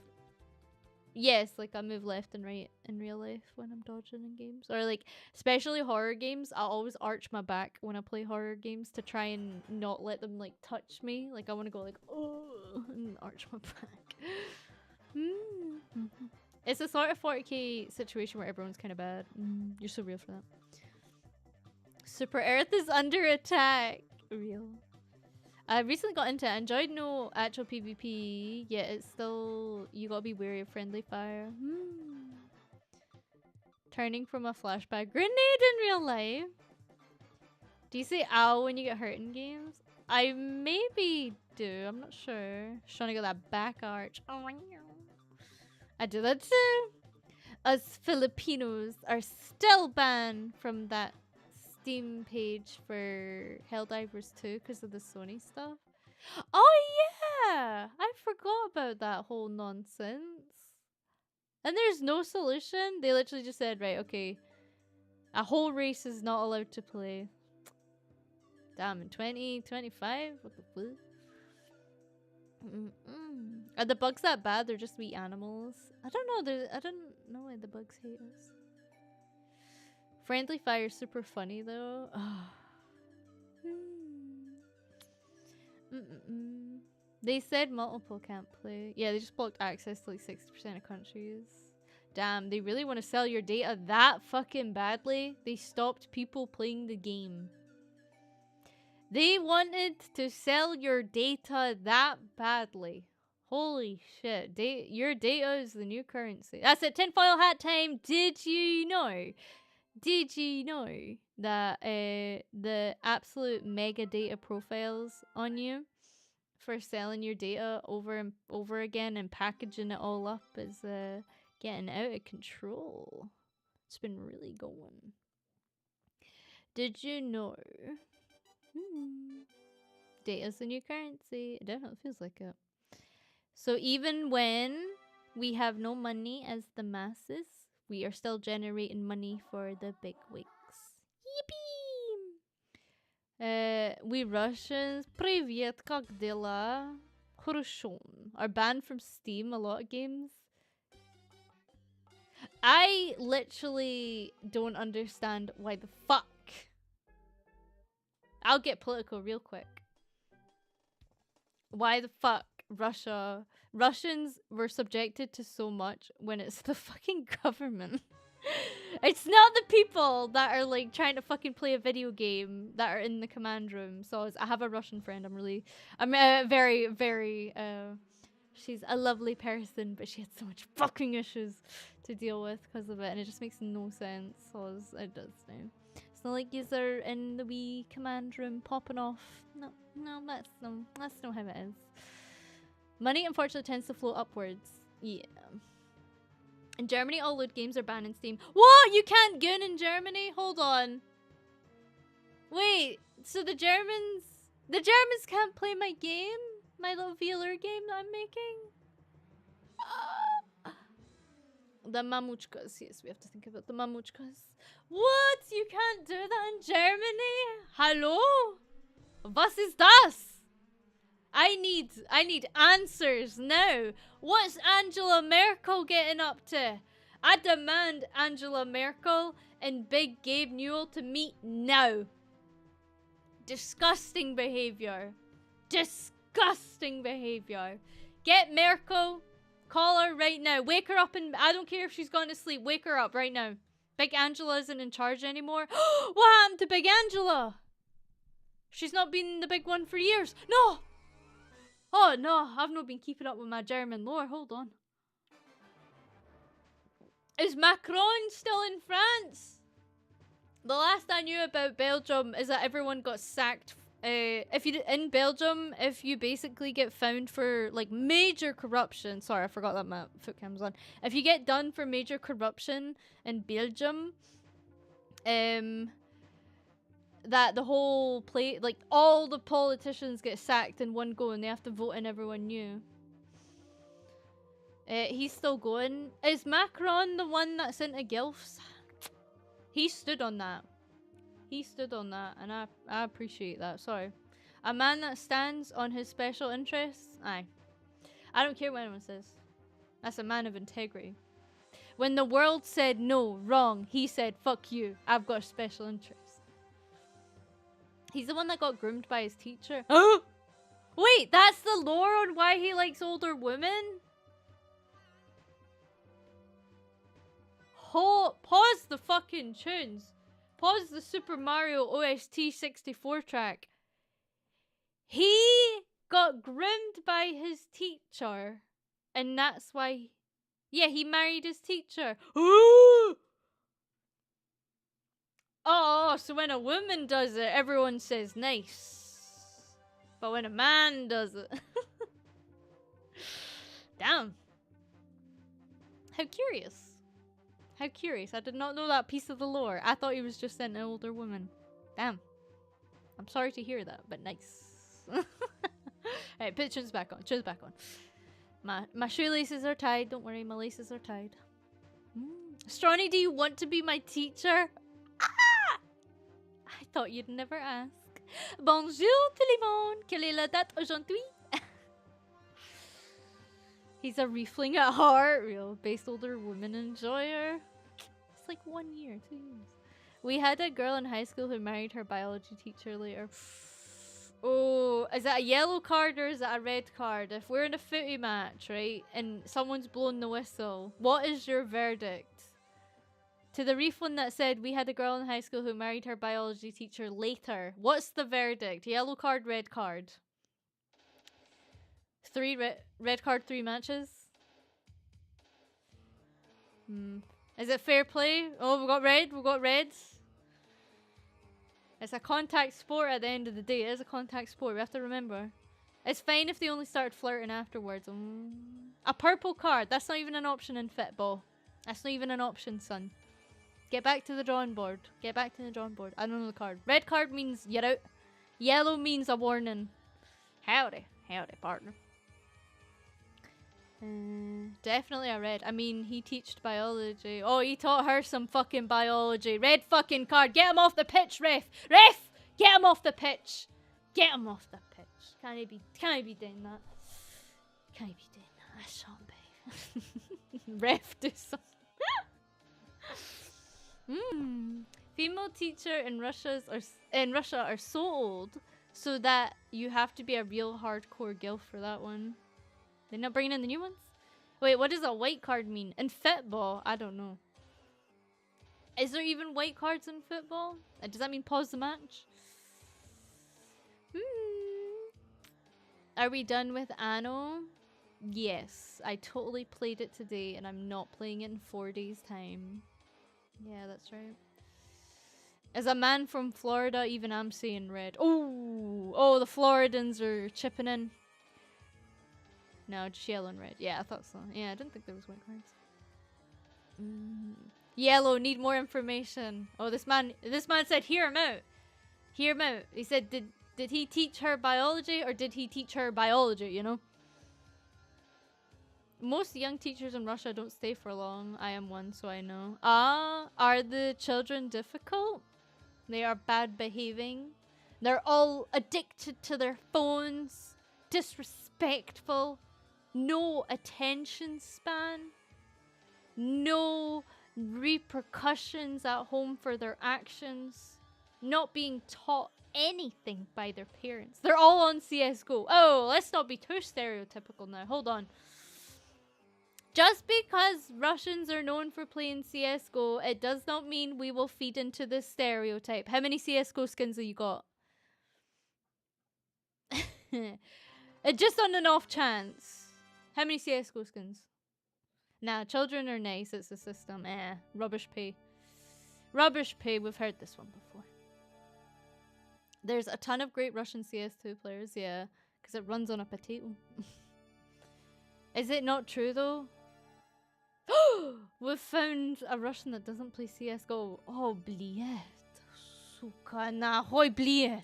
Yes, like I move left and right in real life when I'm dodging in games. Or like, especially horror games, I always arch my back when I play horror games to try and not let them like touch me. Like I want to go like, oh, and arch my back. It's a sort of 40k situation where everyone's kind of bad. You're so real for that. Super Earth is under attack. Real. I recently got into it. I enjoyed no actual PvP, yet it's still, you gotta be wary of friendly fire. Turning from a flashback grenade in real life. Do you say ow when you get hurt in games? I maybe do, I'm not sure. Just trying to get that back arch. I do that too. Us Filipinos are still banned from that Steam page for Helldivers 2 because of the Sony stuff. Oh yeah! I forgot about that whole nonsense. And there's no solution. They literally just said, right, okay, a whole race is not allowed to play. Damn, in 2025? What the fuck? Are the bugs that bad? They're just wee animals. I don't know. I don't know why the bugs hate us. Friendly fire is super funny though. They said multiple can't play. Yeah, they just blocked access to like 60% of countries. Damn, they really want to sell your data that fucking badly? They stopped people playing the game. They wanted to sell your data that badly. Holy shit. Your data is the new currency. That's it. Tinfoil hat time. Did you know? Did you know that the absolute mega data profiles on you for selling your data over and over again and packaging it all up is getting out of control? It's been really going. Did you know? Data's the new currency. It definitely feels like it. So even when we have no money as the masses, we are still generating money for the big wigs. Yippee! We Russians, привет, как дела? Хорошо. Are banned from Steam, a lot of games. I literally don't understand why the fuck. I'll get political real quick. Why the fuck Russians were subjected to so much when it's the fucking government. It's not the people that are like trying to fucking play a video game that are in the command room. So I have a Russian friend. I'm very, very, she's a lovely person, but she had so much fucking issues to deal with because of it. And it just makes no sense. So it does now. It's not like yous are in the wee command room popping off. No, that's not how it is. Money unfortunately tends to flow upwards. Yeah. In Germany, all loot games are banned in Steam. What? You can't gun in Germany? Hold on. Wait, so the Germans can't play my game? My little VAllure game that I'm making? The mamuchkas. Yes, we have to think about the mamuchkas. What? You can't do that in Germany? Hallo? Was ist das? I need answers now. What's Angela Merkel getting up to? I demand Angela Merkel and Big Gabe Newell to meet now. Disgusting behavior. Disgusting behavior. Get Merkel. Call her right now. Wake her up and I don't care if she's gone to sleep. Wake her up right now. Big Angela isn't in charge anymore. What happened to Big Angela? She's not been the big one for years. No! Oh no, I've not been keeping up with my German lore. Hold on. Is Macron still in France? The last I knew about Belgium is that everyone got sacked. In Belgium, if you basically get found for like major corruption, sorry, I forgot that my foot cam's on. If you get done for major corruption in Belgium, that the whole play, like all the politicians get sacked in one go and they have to vote in everyone new. He's still going. Is Macron the one that's into gilfs? He stood on that. He stood on that and I appreciate that. Sorry. A man that stands on his special interests? Aye. I don't care what anyone says. That's a man of integrity. When the world said no, wrong, he said, fuck you. I've got a special interest. He's the one that got groomed by his teacher. Oh! Wait, that's the lore on why he likes older women? Pause the fucking tunes. Pause the Super Mario OST 64 track. He got groomed by his teacher. And that's why... Yeah, he married his teacher. Ooh! Oh, so when a woman does it, everyone says nice. But when a man does it... Damn. How curious. How curious. I did not know that piece of the lore. I thought he was just an older woman. Damn. I'm sorry to hear that, but nice. Alright, put tunes back on. Tunes back on. My shoelaces are tied. Don't worry, my laces are tied. Stronny, do you want to be my teacher? Ah! I thought you'd never ask. Bonjour tout le monde. Quelle est la date aujourd'hui? He's a refling at heart. Real based older woman enjoyer. It's like 1 year, 2 years. We had a girl in high school who married her biology teacher later. Oh, is that a yellow card or is that a red card? If we're in a footy match, right, and someone's blown the whistle, what is your verdict? To the refund that said we had a girl in high school who married her biology teacher later. What's the verdict? Yellow card, red card. Red card, 3 matches. Is it fair play? Oh, we got red. We got reds. It's a contact sport at the end of the day. It is a contact sport. We have to remember. It's fine if they only started flirting afterwards. A purple card. That's not even an option in football. That's not even an option, son. Get back to the drawing board. Get back to the drawing board. I don't know the card. Red card means you're out. Yellow means a warning. Howdy. Howdy, partner. Definitely a red. I mean, he teached biology. Oh, he taught her some fucking biology. Red fucking card. Get him off the pitch, ref. Ref! Get him off the pitch. Get him off the pitch. Can't he be doing that? Can't he be doing that? I shan't be. Ref, do something. Female teacher in Russia are so old, so that you have to be a real hardcore gilf for that one. They're not bringing in the new ones? Wait, what does a white card mean? In football? I don't know. Is there even white cards in football? Does that mean pause the match? Are we done with Anno? Yes. I totally played it today and I'm not playing it in 4 days' time. Yeah, that's right. As a man from Florida, even I'm saying red. Oh, the Floridans are chipping in. No, just yellow and red. Yeah, I thought so. Yeah, I didn't think there was white cards. Yellow, need more information. Oh, this man said, hear him out. Hear him out. He said, did he teach her biology or did he teach her biology, you know? Most young teachers in Russia don't stay for long. I am one, so I know. Are the children difficult? They are bad behaving. They're all addicted to their phones. Disrespectful. No attention span. No repercussions at home for their actions. Not being taught anything by their parents. They're all on CSGO. Oh, let's not be too stereotypical now. Hold on. Just because Russians are known for playing CSGO, it does not mean we will feed into this stereotype. How many CSGO skins have you got? Just on an off chance. How many CSGO skins? Nah, children are nice. It's a system. Rubbish pay. Rubbish pay. We've heard this one before. There's a ton of great Russian CS2 players, yeah. Because it runs on a potato. Is it not true, though? We've found a Russian that doesn't play CSGO. Oh, блядь. Сука, нахуй, блядь.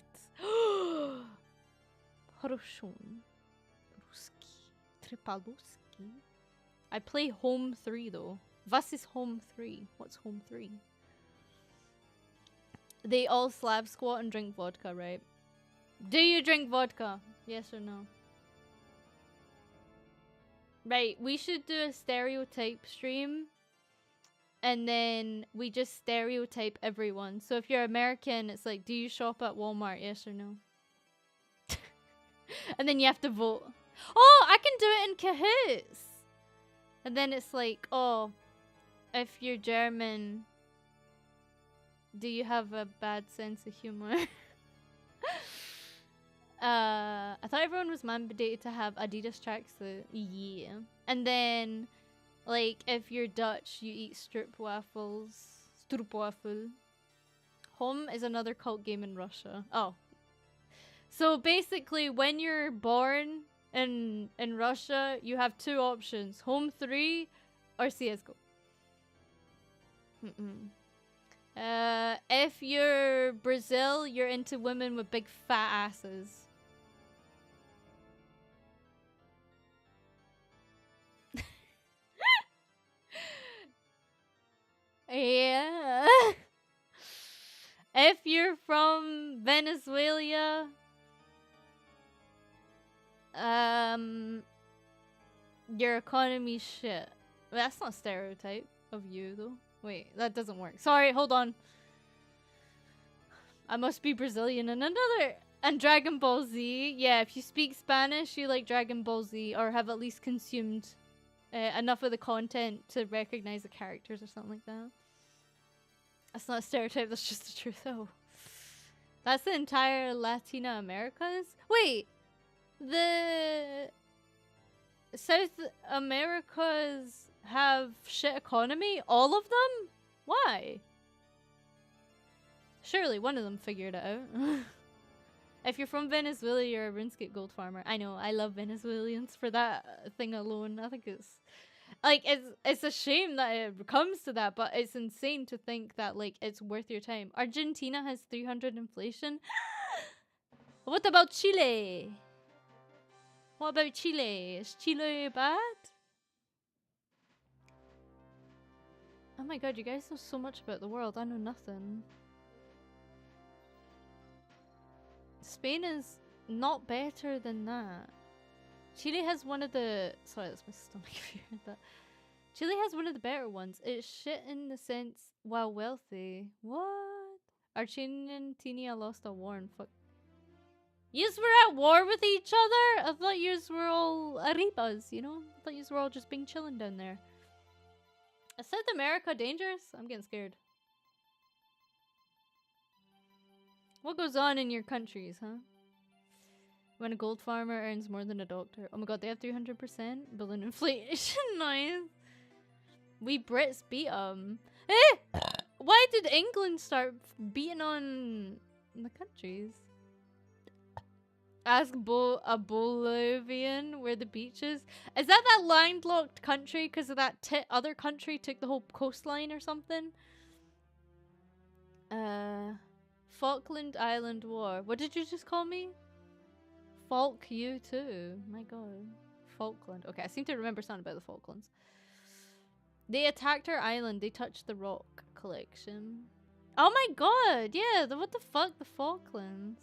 Хорошо. Русский. Трипалуский. I play Home 3, though. Was is Home 3? What's Home 3? They all slab squat and drink vodka, right? Do you drink vodka? Yes or no? Right, we should do a stereotype stream. And then we just stereotype everyone. So if you're American, it's like, do you shop at Walmart? Yes or no? And then you have to vote. Oh, I can do it in Cahoots! And then it's like, oh, if you're German, do you have a bad sense of humor? I thought everyone was mandated to have Adidas tracksuit. Yeah. And then, like, if you're Dutch, you eat stroopwafels. Stroopwafel. Home is another cult game in Russia. Oh. So basically, when you're born in Russia, you have 2 options. Home 3 or CSGO. If you're Brazil, you're into women with big fat asses. Yeah. If you're from Venezuela, your economy's shit. Well, that's not a stereotype of you, though. Wait, that doesn't work. Sorry, hold on. I must be Brazilian in another And Dragon Ball Z. Yeah, if you speak Spanish, you like Dragon Ball Z, or have at least consumed enough of the content to recognize the characters or something like that. That's not a stereotype, that's just the truth. Oh. That's the entire Latina Americas? Wait! The South Americas have shit economy? All of them? Why? Surely one of them figured it out. If you're from Venezuela, you're a RuneScape gold farmer. I know, I love Venezuelans for that thing alone. I think it's like it's a shame that it comes to that, but it's insane to think that like it's worth your time. Argentina has 300 inflation. What about Chile? What about Chile? Is Chile bad? Oh my god, you guys know so much about the world. I know nothing. Spain is not better than that. Chile has one of the... Sorry, that's my stomach if you heard that. Chile has one of the better ones. It's shit in the sense while wealthy. What? Argentina lost a war and fuck. Yous were at war with each other? I thought yous were all arribas, you know? I thought yous were all just being chilling down there. Is South America dangerous? I'm getting scared. What goes on in your countries, huh? When a gold farmer earns more than a doctor. Oh my god, they have 300% balloon inflation. Nice. We Brits beat them. Eh! Why did England start beating on the countries? Ask a Bolivian where the beach is. Is that landlocked country because of that other country took the whole coastline or something? Falkland Island War. What did you just call me? Falk you too. My god. Falkland. Okay, I seem to remember something about the Falklands. They attacked our island. They touched the rock collection. Oh my god! Yeah, what the fuck? The Falklands.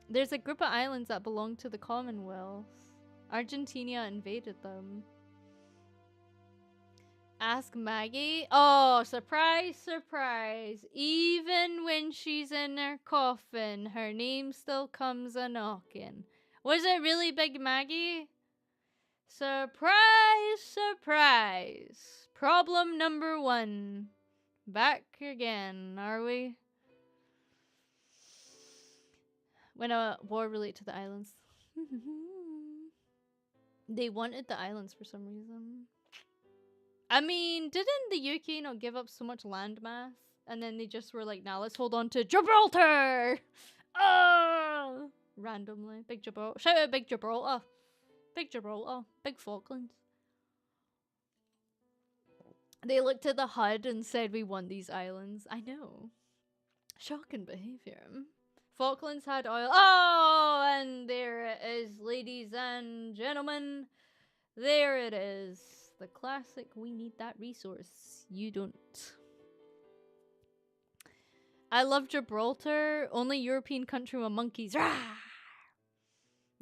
There's a group of islands that belong to the Commonwealth. Argentina invaded them. Ask Maggie. Oh, surprise, surprise. Even when she's in her coffin, her name still comes a-knocking. Was it really Big Maggie? Surprise, surprise. Problem number 1. Back again, are we? When a war related to the islands. They wanted the islands for some reason. I mean, didn't the UK not give up so much land mass? And then they just were like, nah, let's hold on to Gibraltar! Oh! Randomly. Big Gibraltar. Shout out Big Gibraltar. Big Gibraltar. Big Falklands. They looked at the HUD and said, we want these islands. I know. Shocking behavior. Falklands had oil. Oh! And there it is, ladies and gentlemen. There it is. The classic, we need that resource. You don't. I love Gibraltar. Only European country with monkeys. Rah!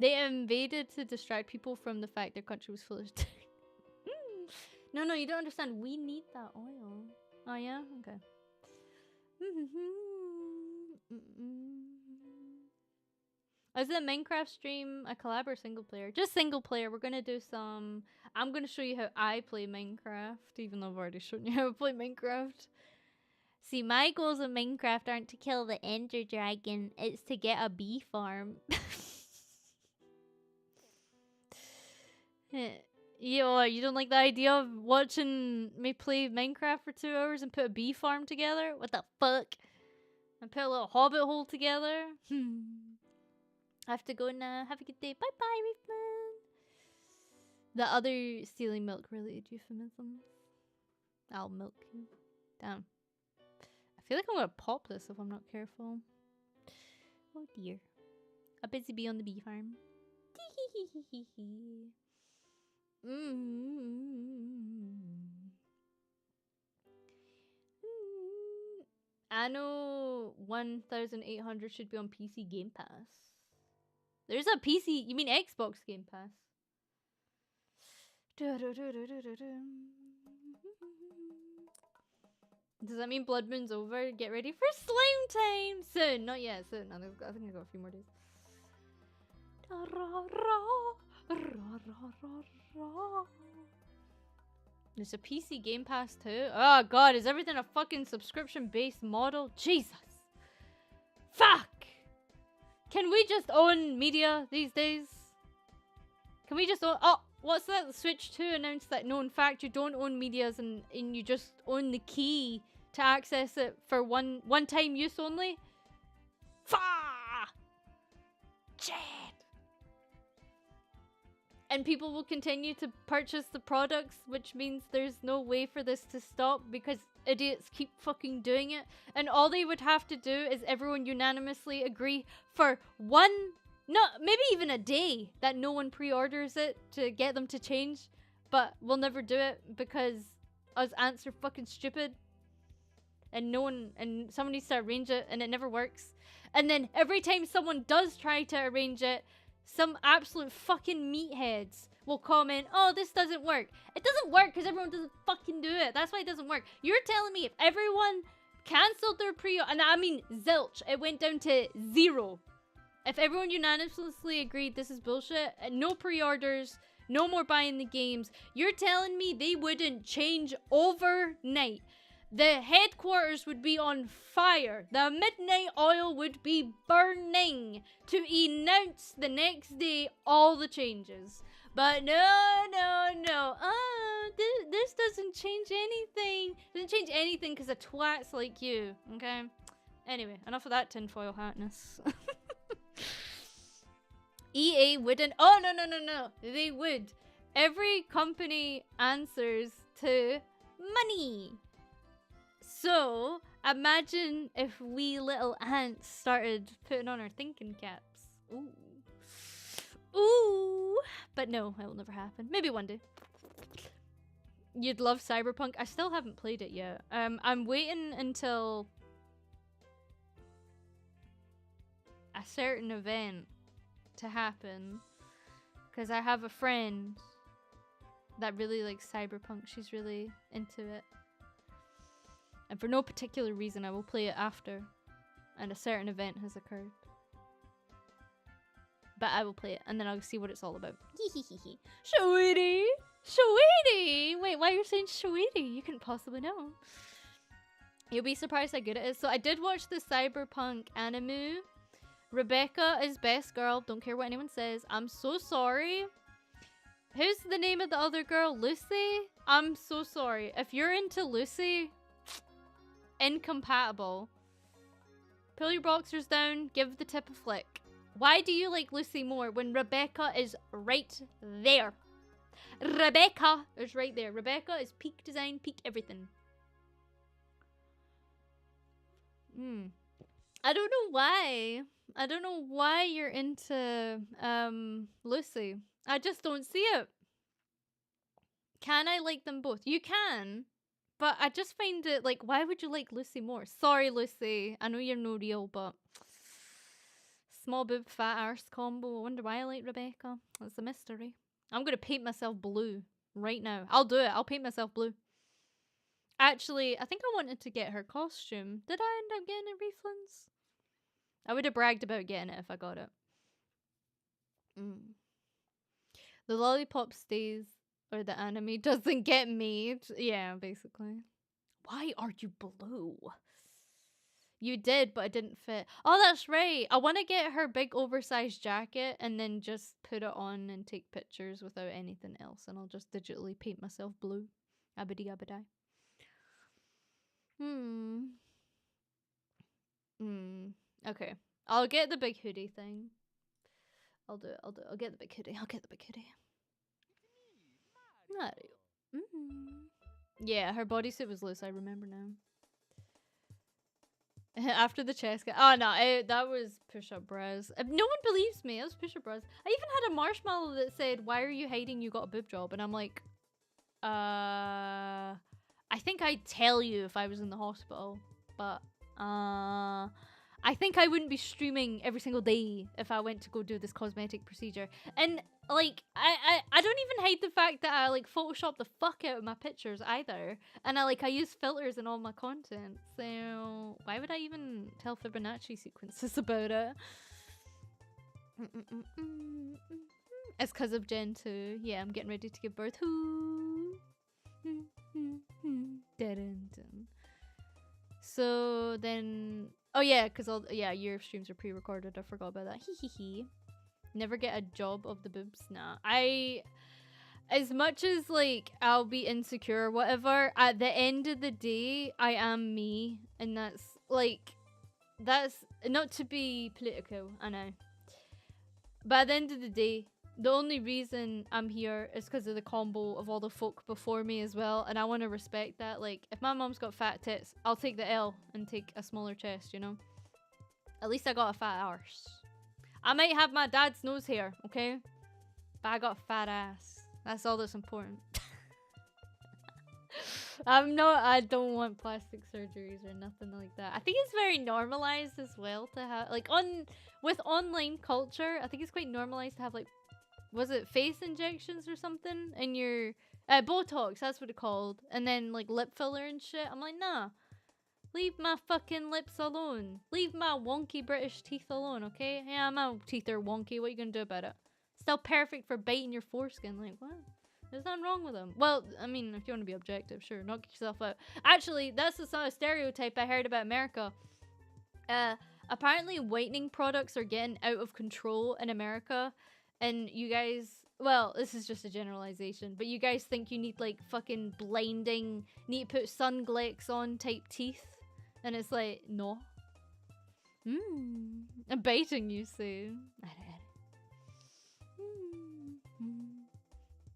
They invaded to distract people from the fact their country was full of... No, you don't understand. We need that oil. Oh, yeah? Okay. Is the Minecraft stream a collab or single player? Just single player. We're gonna do some... I'm gonna show you how I play Minecraft, even though I've already shown you how I play Minecraft. See, my goals in Minecraft aren't to kill the Ender Dragon, it's to get a bee farm. Yo, you don't like the idea of watching me play Minecraft for 2 hours and put a bee farm together? What the fuck? And put a little hobbit hole together? I have to go now. Have a good day. Bye bye, Reefman. The other stealing milk related euphemisms. I'll milk you. Damn. I feel like I'm gonna pop this if I'm not careful. Oh dear. A busy bee on the bee farm. Anno 1800 should be on PC Game Pass. There's a PC, you mean Xbox Game Pass? Does that mean Blood Moon's over? Get ready for slime time! Soon! Not yet, soon. I think I've got a few more days. There's a PC Game Pass too. Oh god, is everything a fucking subscription-based model? Jesus! Fuck! Can we just own media these days? Can we just own— oh! What's that? Switch 2 announced that no, in fact, you don't own medias and you just own the key to access it for one-time use only? Fuck! Shit! And people will continue to purchase the products, which means there's no way for this to stop because idiots keep fucking doing it. And all they would have to do is everyone unanimously agree for one— no, maybe even a day that no one pre-orders it to get them to change. But we'll never do it because us ants are fucking stupid. And no one— and someone needs to arrange it and it never works. And then every time someone does try to arrange it, some absolute fucking meatheads will comment, oh, this doesn't work. It doesn't work because everyone doesn't fucking do it. That's why it doesn't work. You're telling me if everyone cancelled their pre-order— and I mean zilch, it went down to 0. If everyone unanimously agreed this is bullshit, no pre-orders, no more buying the games, you're telling me they wouldn't change overnight. The headquarters would be on fire. The midnight oil would be burning to announce the next day all the changes. But no. Oh, this doesn't change anything. Doesn't change anything because of twats like you, okay? Anyway, enough of that tinfoil hatness. EA wouldn't— oh, no. They would. Every company answers to money. So, imagine if we little ants started putting on our thinking caps. Ooh. Ooh. But no, it will never happen. Maybe one day. You'd love Cyberpunk? I still haven't played it yet. I'm waiting until a certain event to happen. Because I have a friend that really likes Cyberpunk. She's really into it. And for no particular reason, I will play it after. And a certain event has occurred. But I will play it, and then I'll see what it's all about. Sweetie! Sweetie! Wait, why are you saying sweetie? You couldn't possibly know. You'll be surprised how good it is. So I did watch the Cyberpunk anime. Rebecca is best girl. Don't care what anyone says. I'm so sorry. Who's the name of the other girl? Lucy? I'm so sorry. If you're into Lucy— incompatible. Pull your boxers down, give the tip a flick. Why do you like Lucy more when Rebecca is right there? Rebecca is right there. Rebecca is peak design, peak everything. I don't know why. I don't know why you're into Lucy. I just don't see it. Can I like them both? You can. But I just find it, like, why would you like Lucy more? Sorry, Lucy. I know you're no real, but small boob, fat arse combo. I wonder why I like Rebecca. It's a mystery. I'm going to paint myself blue right now. I'll do it. I'll paint myself blue. Actually, I think I wanted to get her costume. Did I end up getting it refunds? I would have bragged about getting it if I got it. The lollipop stays. Or the anime doesn't get made. Yeah, basically. Why are you blue? You did, but it didn't fit. Oh, that's right. I want to get her big oversized jacket and then just put it on and take pictures without anything else. And I'll just digitally paint myself blue. Abidi abadi. Okay. I'll get the big hoodie thing. I'll do it. I'll get the big hoodie. Yeah, her bodysuit was loose. I remember now. After the chest. Oh no, that was push-up bras. No one believes me. It was push-up bras. I even had a marshmallow that said, "Why are you hiding? You got a boob job." And I'm like, I think I'd tell you if I was in the hospital, but I I think I wouldn't be streaming every single day if I went to go do this cosmetic procedure. And like, I don't even hate the fact that I like Photoshop the fuck out of my pictures either. And I use filters in all my content. So why would I even tell Fibonacci sequences about it? It's because of Gen 2. Yeah, I'm getting ready to give birth. So then, oh yeah, because your streams are pre-recorded. I forgot about that. Never get a job of the boobs. Nah, as much as like I'll be insecure or whatever, at the end of the day, I am me, and that's not to be political, I know, but at the end of the day, the only reason I'm here is because of the combo of all the folk before me as well, and I want to respect that. Like, if my mom's got fat tits, I'll take the L and take a smaller chest, you know? At least I got a fat arse. I might have my dad's nose hair, okay? But I got a fat ass. That's all that's important. I don't want plastic surgeries or nothing like that. I think it's very normalized as well to have, like, with online culture, I think it's quite normalized to have, like, was it face injections or something in your Botox, that's what it's called, and then like lip filler and shit. I'm like, nah, leave my fucking lips alone, leave my wonky British teeth alone, okay? Yeah, my teeth are wonky, what are you gonna do about it? Still perfect for biting your foreskin. Like, what? There's nothing wrong with them. Well, I mean, if you want to be objective, sure, knock yourself out. Actually, that's a stereotype I heard about America. Apparently whitening products are getting out of control in America. And you guys, well, this is just a generalization, but you guys think you need like fucking blinding, need to put sunglasses on type teeth. And it's like, no. I'm baiting you, Sue.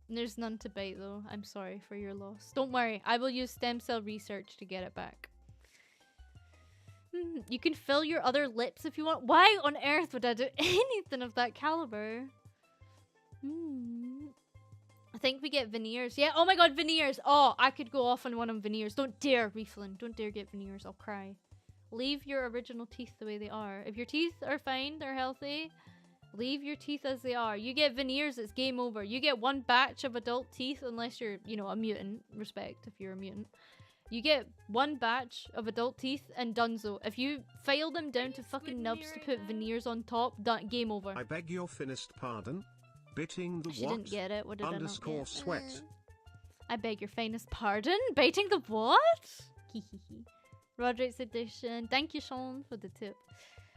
There's none to bite though. I'm sorry for your loss. Don't worry, I will use stem cell research to get it back. You can fill your other lips if you want. Why on earth would I do anything of that caliber? I think we get veneers. Yeah, oh my god, veneers. Oh, I could go off on one on veneers. Don't dare, Reflin. Don't dare get veneers. I'll cry. Leave your original teeth the way they are. If your teeth are fine, they're healthy, leave your teeth as they are. You get veneers, it's game over. You get one batch of adult teeth, unless you're, you know, a mutant. Respect if you're a mutant. You get one batch of adult teeth and donezo. If you file them down to fucking nubs to put veneers on top, done, game over. I beg your finest pardon. Biting the she what? Didn't get it. What did underscore I not get? sweat. I beg your finest pardon? Baiting the what? Roderick's edition. Thank you, Sean, for the tip.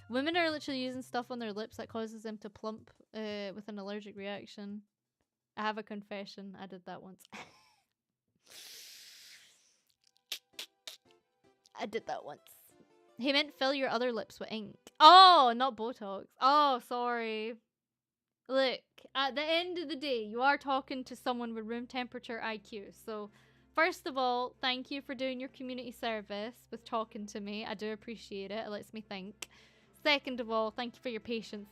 Women are literally using stuff on their lips that causes them to plump with an allergic reaction. I have a confession. I did that once. I did that once. He meant fill your other lips with ink. Oh, not Botox. Oh, sorry. Look, at the end of the day, you are talking to someone with room temperature IQ. So, first of all, thank you for doing your community service with talking to me. I do appreciate it. It lets me think. Second of all, thank you for your patience.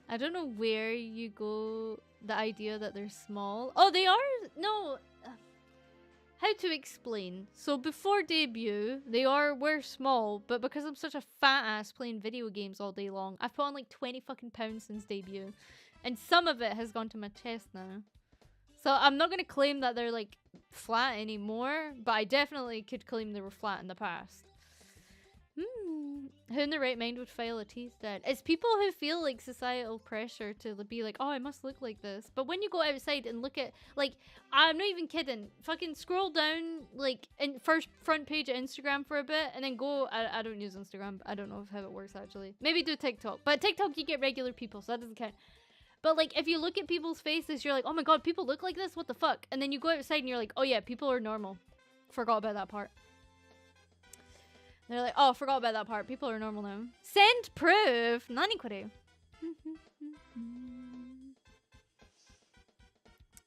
I don't know where you go, the idea that they're small. Oh, they are? No. How to explain? So before debut, were small, but because I'm such a fat ass playing video games all day long, I've put on like 20 fucking pounds since debut. And some of it has gone to my chest now. So I'm not gonna claim that they're like flat anymore, but I definitely could claim they were flat in the past. Who in the right mind would file a teeth then? It's people who feel like societal pressure to be like, oh, I must look like this. But when you go outside and look at, like, I'm not even kidding. Fucking scroll down, like, in front page of Instagram for a bit, and then go, I don't use Instagram. I don't know how it works, actually. Maybe do TikTok. But TikTok, you get regular people, so that doesn't count. But, like, if you look at people's faces, you're like, oh my god, people look like this? What the fuck? And then you go outside and you're like, oh yeah, people are normal. Forgot about that part. They're like, oh, forgot about that part. People are normal now. Send proof! Nani kore?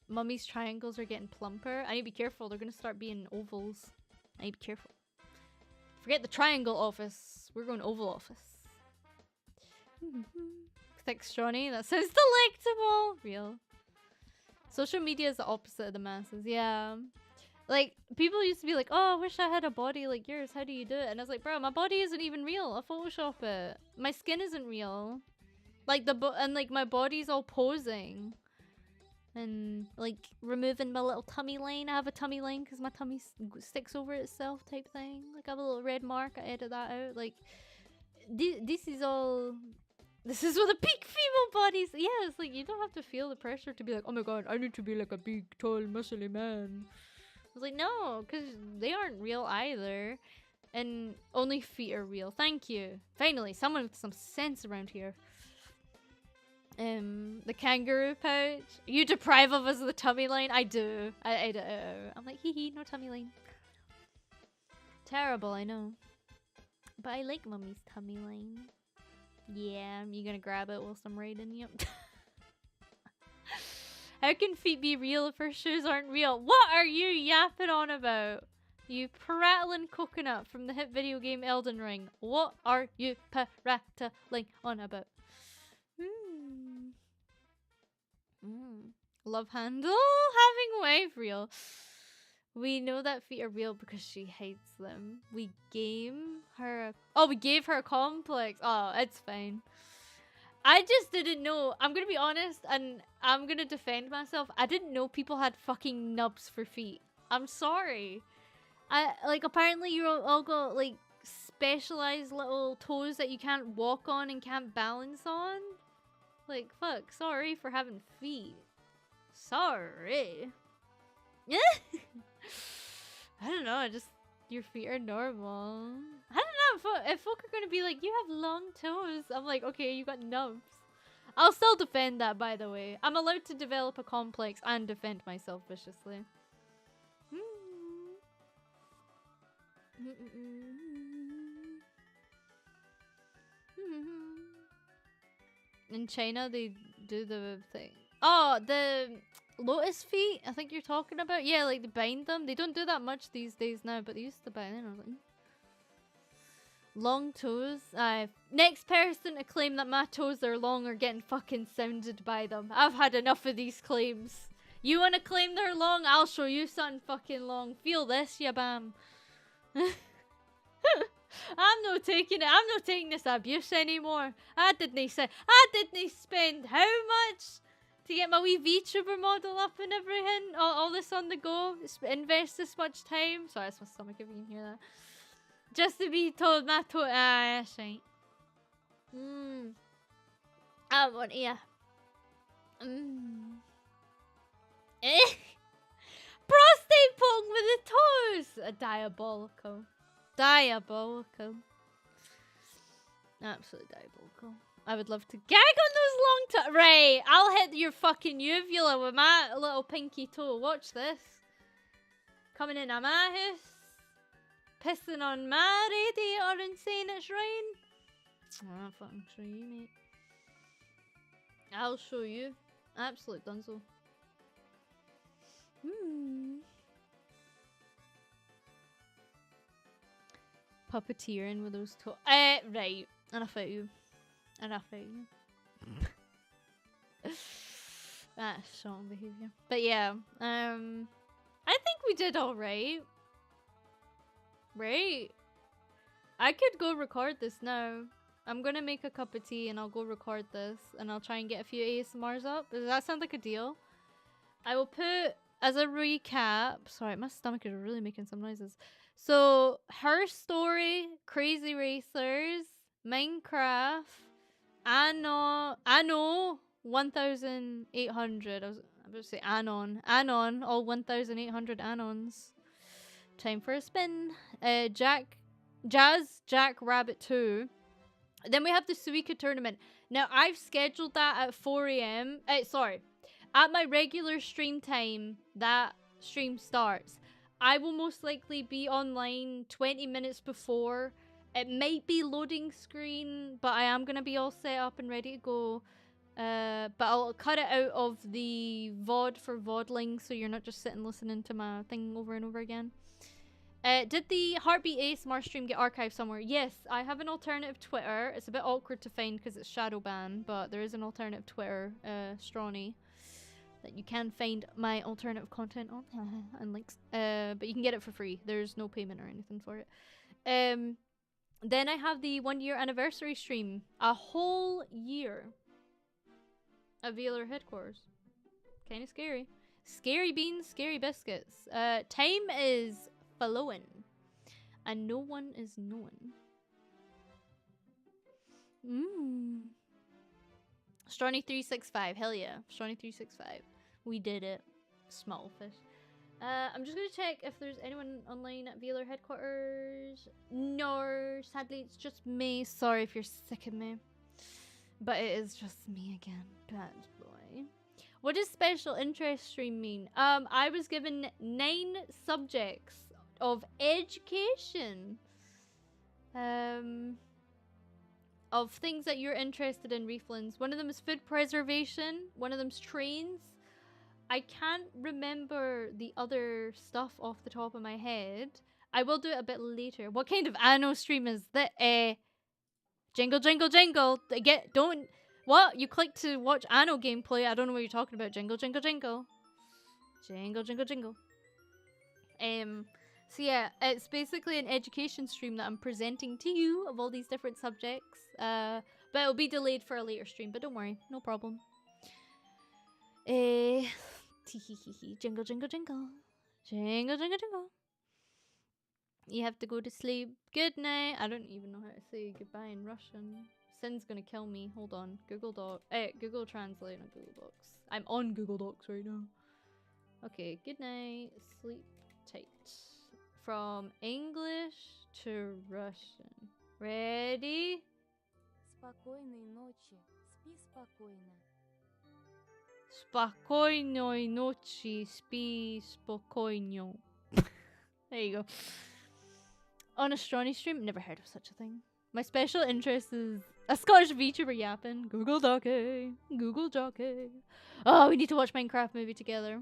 Mummy's triangles are getting plumper. I need to be careful. They're going to start being ovals. I need to be careful. Forget the triangle office. We're going oval office. Thick Stronny. That sounds delectable. Real. Social media is the opposite of the masses. Yeah. Like, people used to be like, oh, I wish I had a body like yours. How do you do it? And I was like, bro, my body isn't even real. I Photoshop it. My skin isn't real. Like, like, my body's all posing. And, like, removing my little tummy line. I have a tummy line because my tummy sticks over itself type thing. Like, I have a little red mark. I edit that out. Like, this is all... This is what the peak female bodies... Yeah, it's like, you don't have to feel the pressure to be like, oh my god, I need to be like a big, tall, muscly man. I was like, no, because they aren't real either. And only feet are real. Thank you. Finally, someone with some sense around here. The kangaroo pouch. You deprive of us of the tummy line? I do. I do. I'm like, hee hee, no tummy line. Terrible, I know. But I like mummy's tummy line. Yeah, you gonna grab it whilst I'm raiding? Yep. How can feet be real if her shoes aren't real? What are you yapping on about? You prattling coconut from the hit video game Elden Ring. What are you prattling on about? Love handle having wave real. We know that feet are real because she hates them. We gave her a complex. Oh, it's fine. I just didn't know. I'm gonna be honest and I'm gonna defend myself. I didn't know people had fucking nubs for feet. I'm sorry. Like, apparently you all got like specialized little toes that you can't walk on and can't balance on. Like, fuck, sorry for having feet. Sorry. I don't know, your feet are normal. I don't know, if folk are gonna be like, you have long toes, I'm like, okay, you got nubs. I'll still defend that, by the way. I'm allowed to develop a complex and defend myself viciously. In China, they do the thing. Oh, the lotus feet, I think you're talking about. Yeah, like they bind them. They don't do that much these days now, but they used to bind them. Like, long toes. Next person to claim that my toes are long are getting fucking sounded by them. I've had enough of these claims. You want to claim they're long? I'll show you something fucking long. Feel this, ya bam. I'm not taking this abuse anymore. I didn't spend how much to get my wee VTuber model up and everything? All this on the go. Invest this much time. Sorry, that's my stomach if you can hear that. Just to be told my toe. That's right. I want yeah. Prostate poke with the toes. Diabolical. Diabolical. Absolutely diabolical. I would love to gag on those long toes. Right, I'll hit your fucking uvula with my little pinky toe. Watch this. Coming in at my house. Pissing on my radiator and saying it's rain. I'll fucking show you, mate. I'll show you. Absolute dunzo. Puppeteering with those toes. Right. Enough out you. Enough out you. That's strong behavior. But yeah. I think we did alright. Right. I could go record this now. I'm gonna make a cup of tea and I'll go record this. And I'll try and get a few ASMRs up. Does that sound like a deal? I will put, as a recap... Sorry, my stomach is really making some noises. So, Her Story, Crazy Racers, Minecraft, Anno 1800. I was about to say Anon, all 1800 Anons. Time for a spin. Jack Rabbit 2. Then we have the Suika tournament. Now, I've scheduled that at 4 AM. Sorry. At my regular stream time, that stream starts. I will most likely be online 20 minutes before. It might be loading screen, but I am going to be all set up and ready to go. But I'll cut it out of the VOD for VODling, so you're not just sitting listening to my thing over and over again. Did the Heartbeat ASMR stream get archived somewhere? Yes, I have an alternative Twitter. It's a bit awkward to find because it's shadow ban, but there is an alternative Twitter, Stronny. that you can find my alternative content on and links. But you can get it for free. There's no payment or anything for it. Then I have the 1 year anniversary stream. A whole year at VAllure headquarters. Kind of scary. Scary beans, scary biscuits. Time is flowing. And no one is knowing. Stronny 365. Hell yeah. Stronny 365. We did it. Small fish. I'm just gonna check if there's anyone online at VAllure headquarters. No, sadly it's just me. Sorry if you're sick of me. But it is just me again. Bad boy. What does special interest stream mean? I was given 9 subjects of education. Of things that you're interested in, Reeflins. One of them is food preservation. One of them's trains. I can't remember the other stuff off the top of my head. I will do it a bit later. What kind of anno stream is that? Jingle, jingle, jingle. What? You click to watch anno gameplay. I don't know what you're talking about. Jingle, jingle, jingle. Jingle, jingle, jingle. So yeah, it's basically an education stream that I'm presenting to you of all these different subjects. But it'll be delayed for a later stream, but don't worry. No problem. Jingle, jingle, jingle. Jingle, jingle, jingle. You have to go to sleep. Good night. I don't even know how to say goodbye in Russian. Sin's gonna kill me. Hold on. Google Translate on Google Docs. I'm on Google Docs right now. Okay, good night. Sleep tight. From English to Russian. Ready? Спокойной ночи. Спи спокойно. Spokojnej noci, spí spokojno. There you go. On a Stronny stream? Never heard of such a thing. My special interest is a Scottish VTuber yapping. Google Docky. Google Jockey. Oh, we need to watch Minecraft movie together.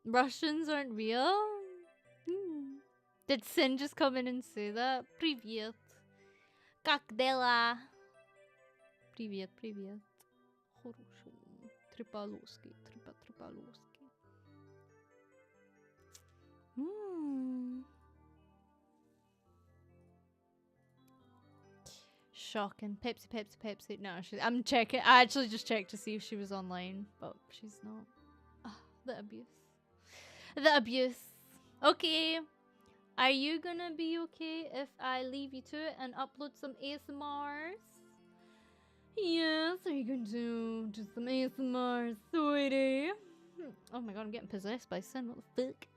Russians aren't real? Did Sin just come in and say that? Привет. Как дела? Привет, привет. Хорошо. Трипаловский, трипаловский. Shocking. Pepsi. No, I'm checking. I actually just checked to see if she was online, but she's not. The abuse. The abuse. Okay. Are you gonna be okay if I leave you to it and upload some ASMRs? Yes, are you going to do some ASMR, sweetie? Oh my god, I'm getting possessed by Sin. What the fuck?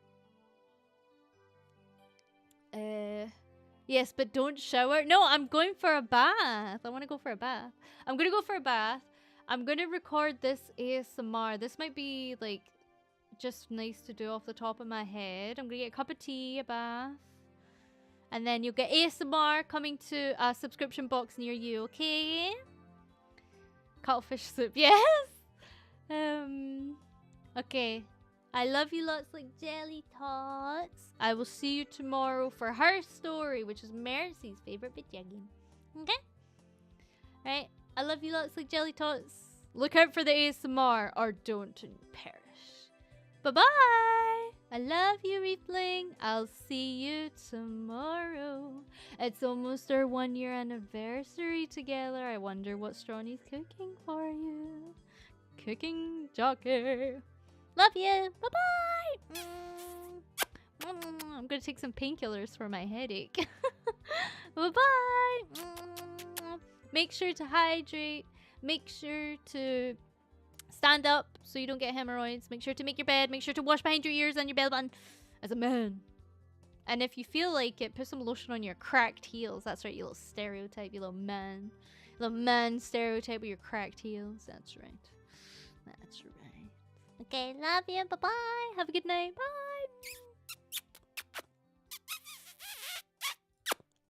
Yes, but don't shower. No, I'm going for a bath. I want to go for a bath. I'm gonna go for a bath. I'm gonna record this ASMR. This might be like just nice to do off the top of my head. I'm gonna get a cup of tea, a bath, and then you'll get ASMR coming to a subscription box near you, okay? Cuttlefish soup, yes! Okay. I love you lots like jelly tots. I will see you tomorrow for her story, which is Mercy's favorite video game. Okay? Right? I love you lots like jelly tots. Look out for the ASMR or don't perish. Bye-bye! I love you, Reefling. I'll see you tomorrow. It's almost our 1 year anniversary together. I wonder what Stronny's cooking for you. Cooking jockey. Love you. Bye-bye. I'm gonna take some painkillers for my headache. Bye-bye. Make sure to hydrate. Make sure to stand up so you don't get hemorrhoids. Make sure to make your bed. Make sure to wash behind your ears and your belly button as a man. And if you feel like it, put some lotion on your cracked heels. That's right, you little stereotype, you little man. Little man stereotype with your cracked heels. That's right. That's right. Okay, love you. Bye-bye. Have a good night. Bye.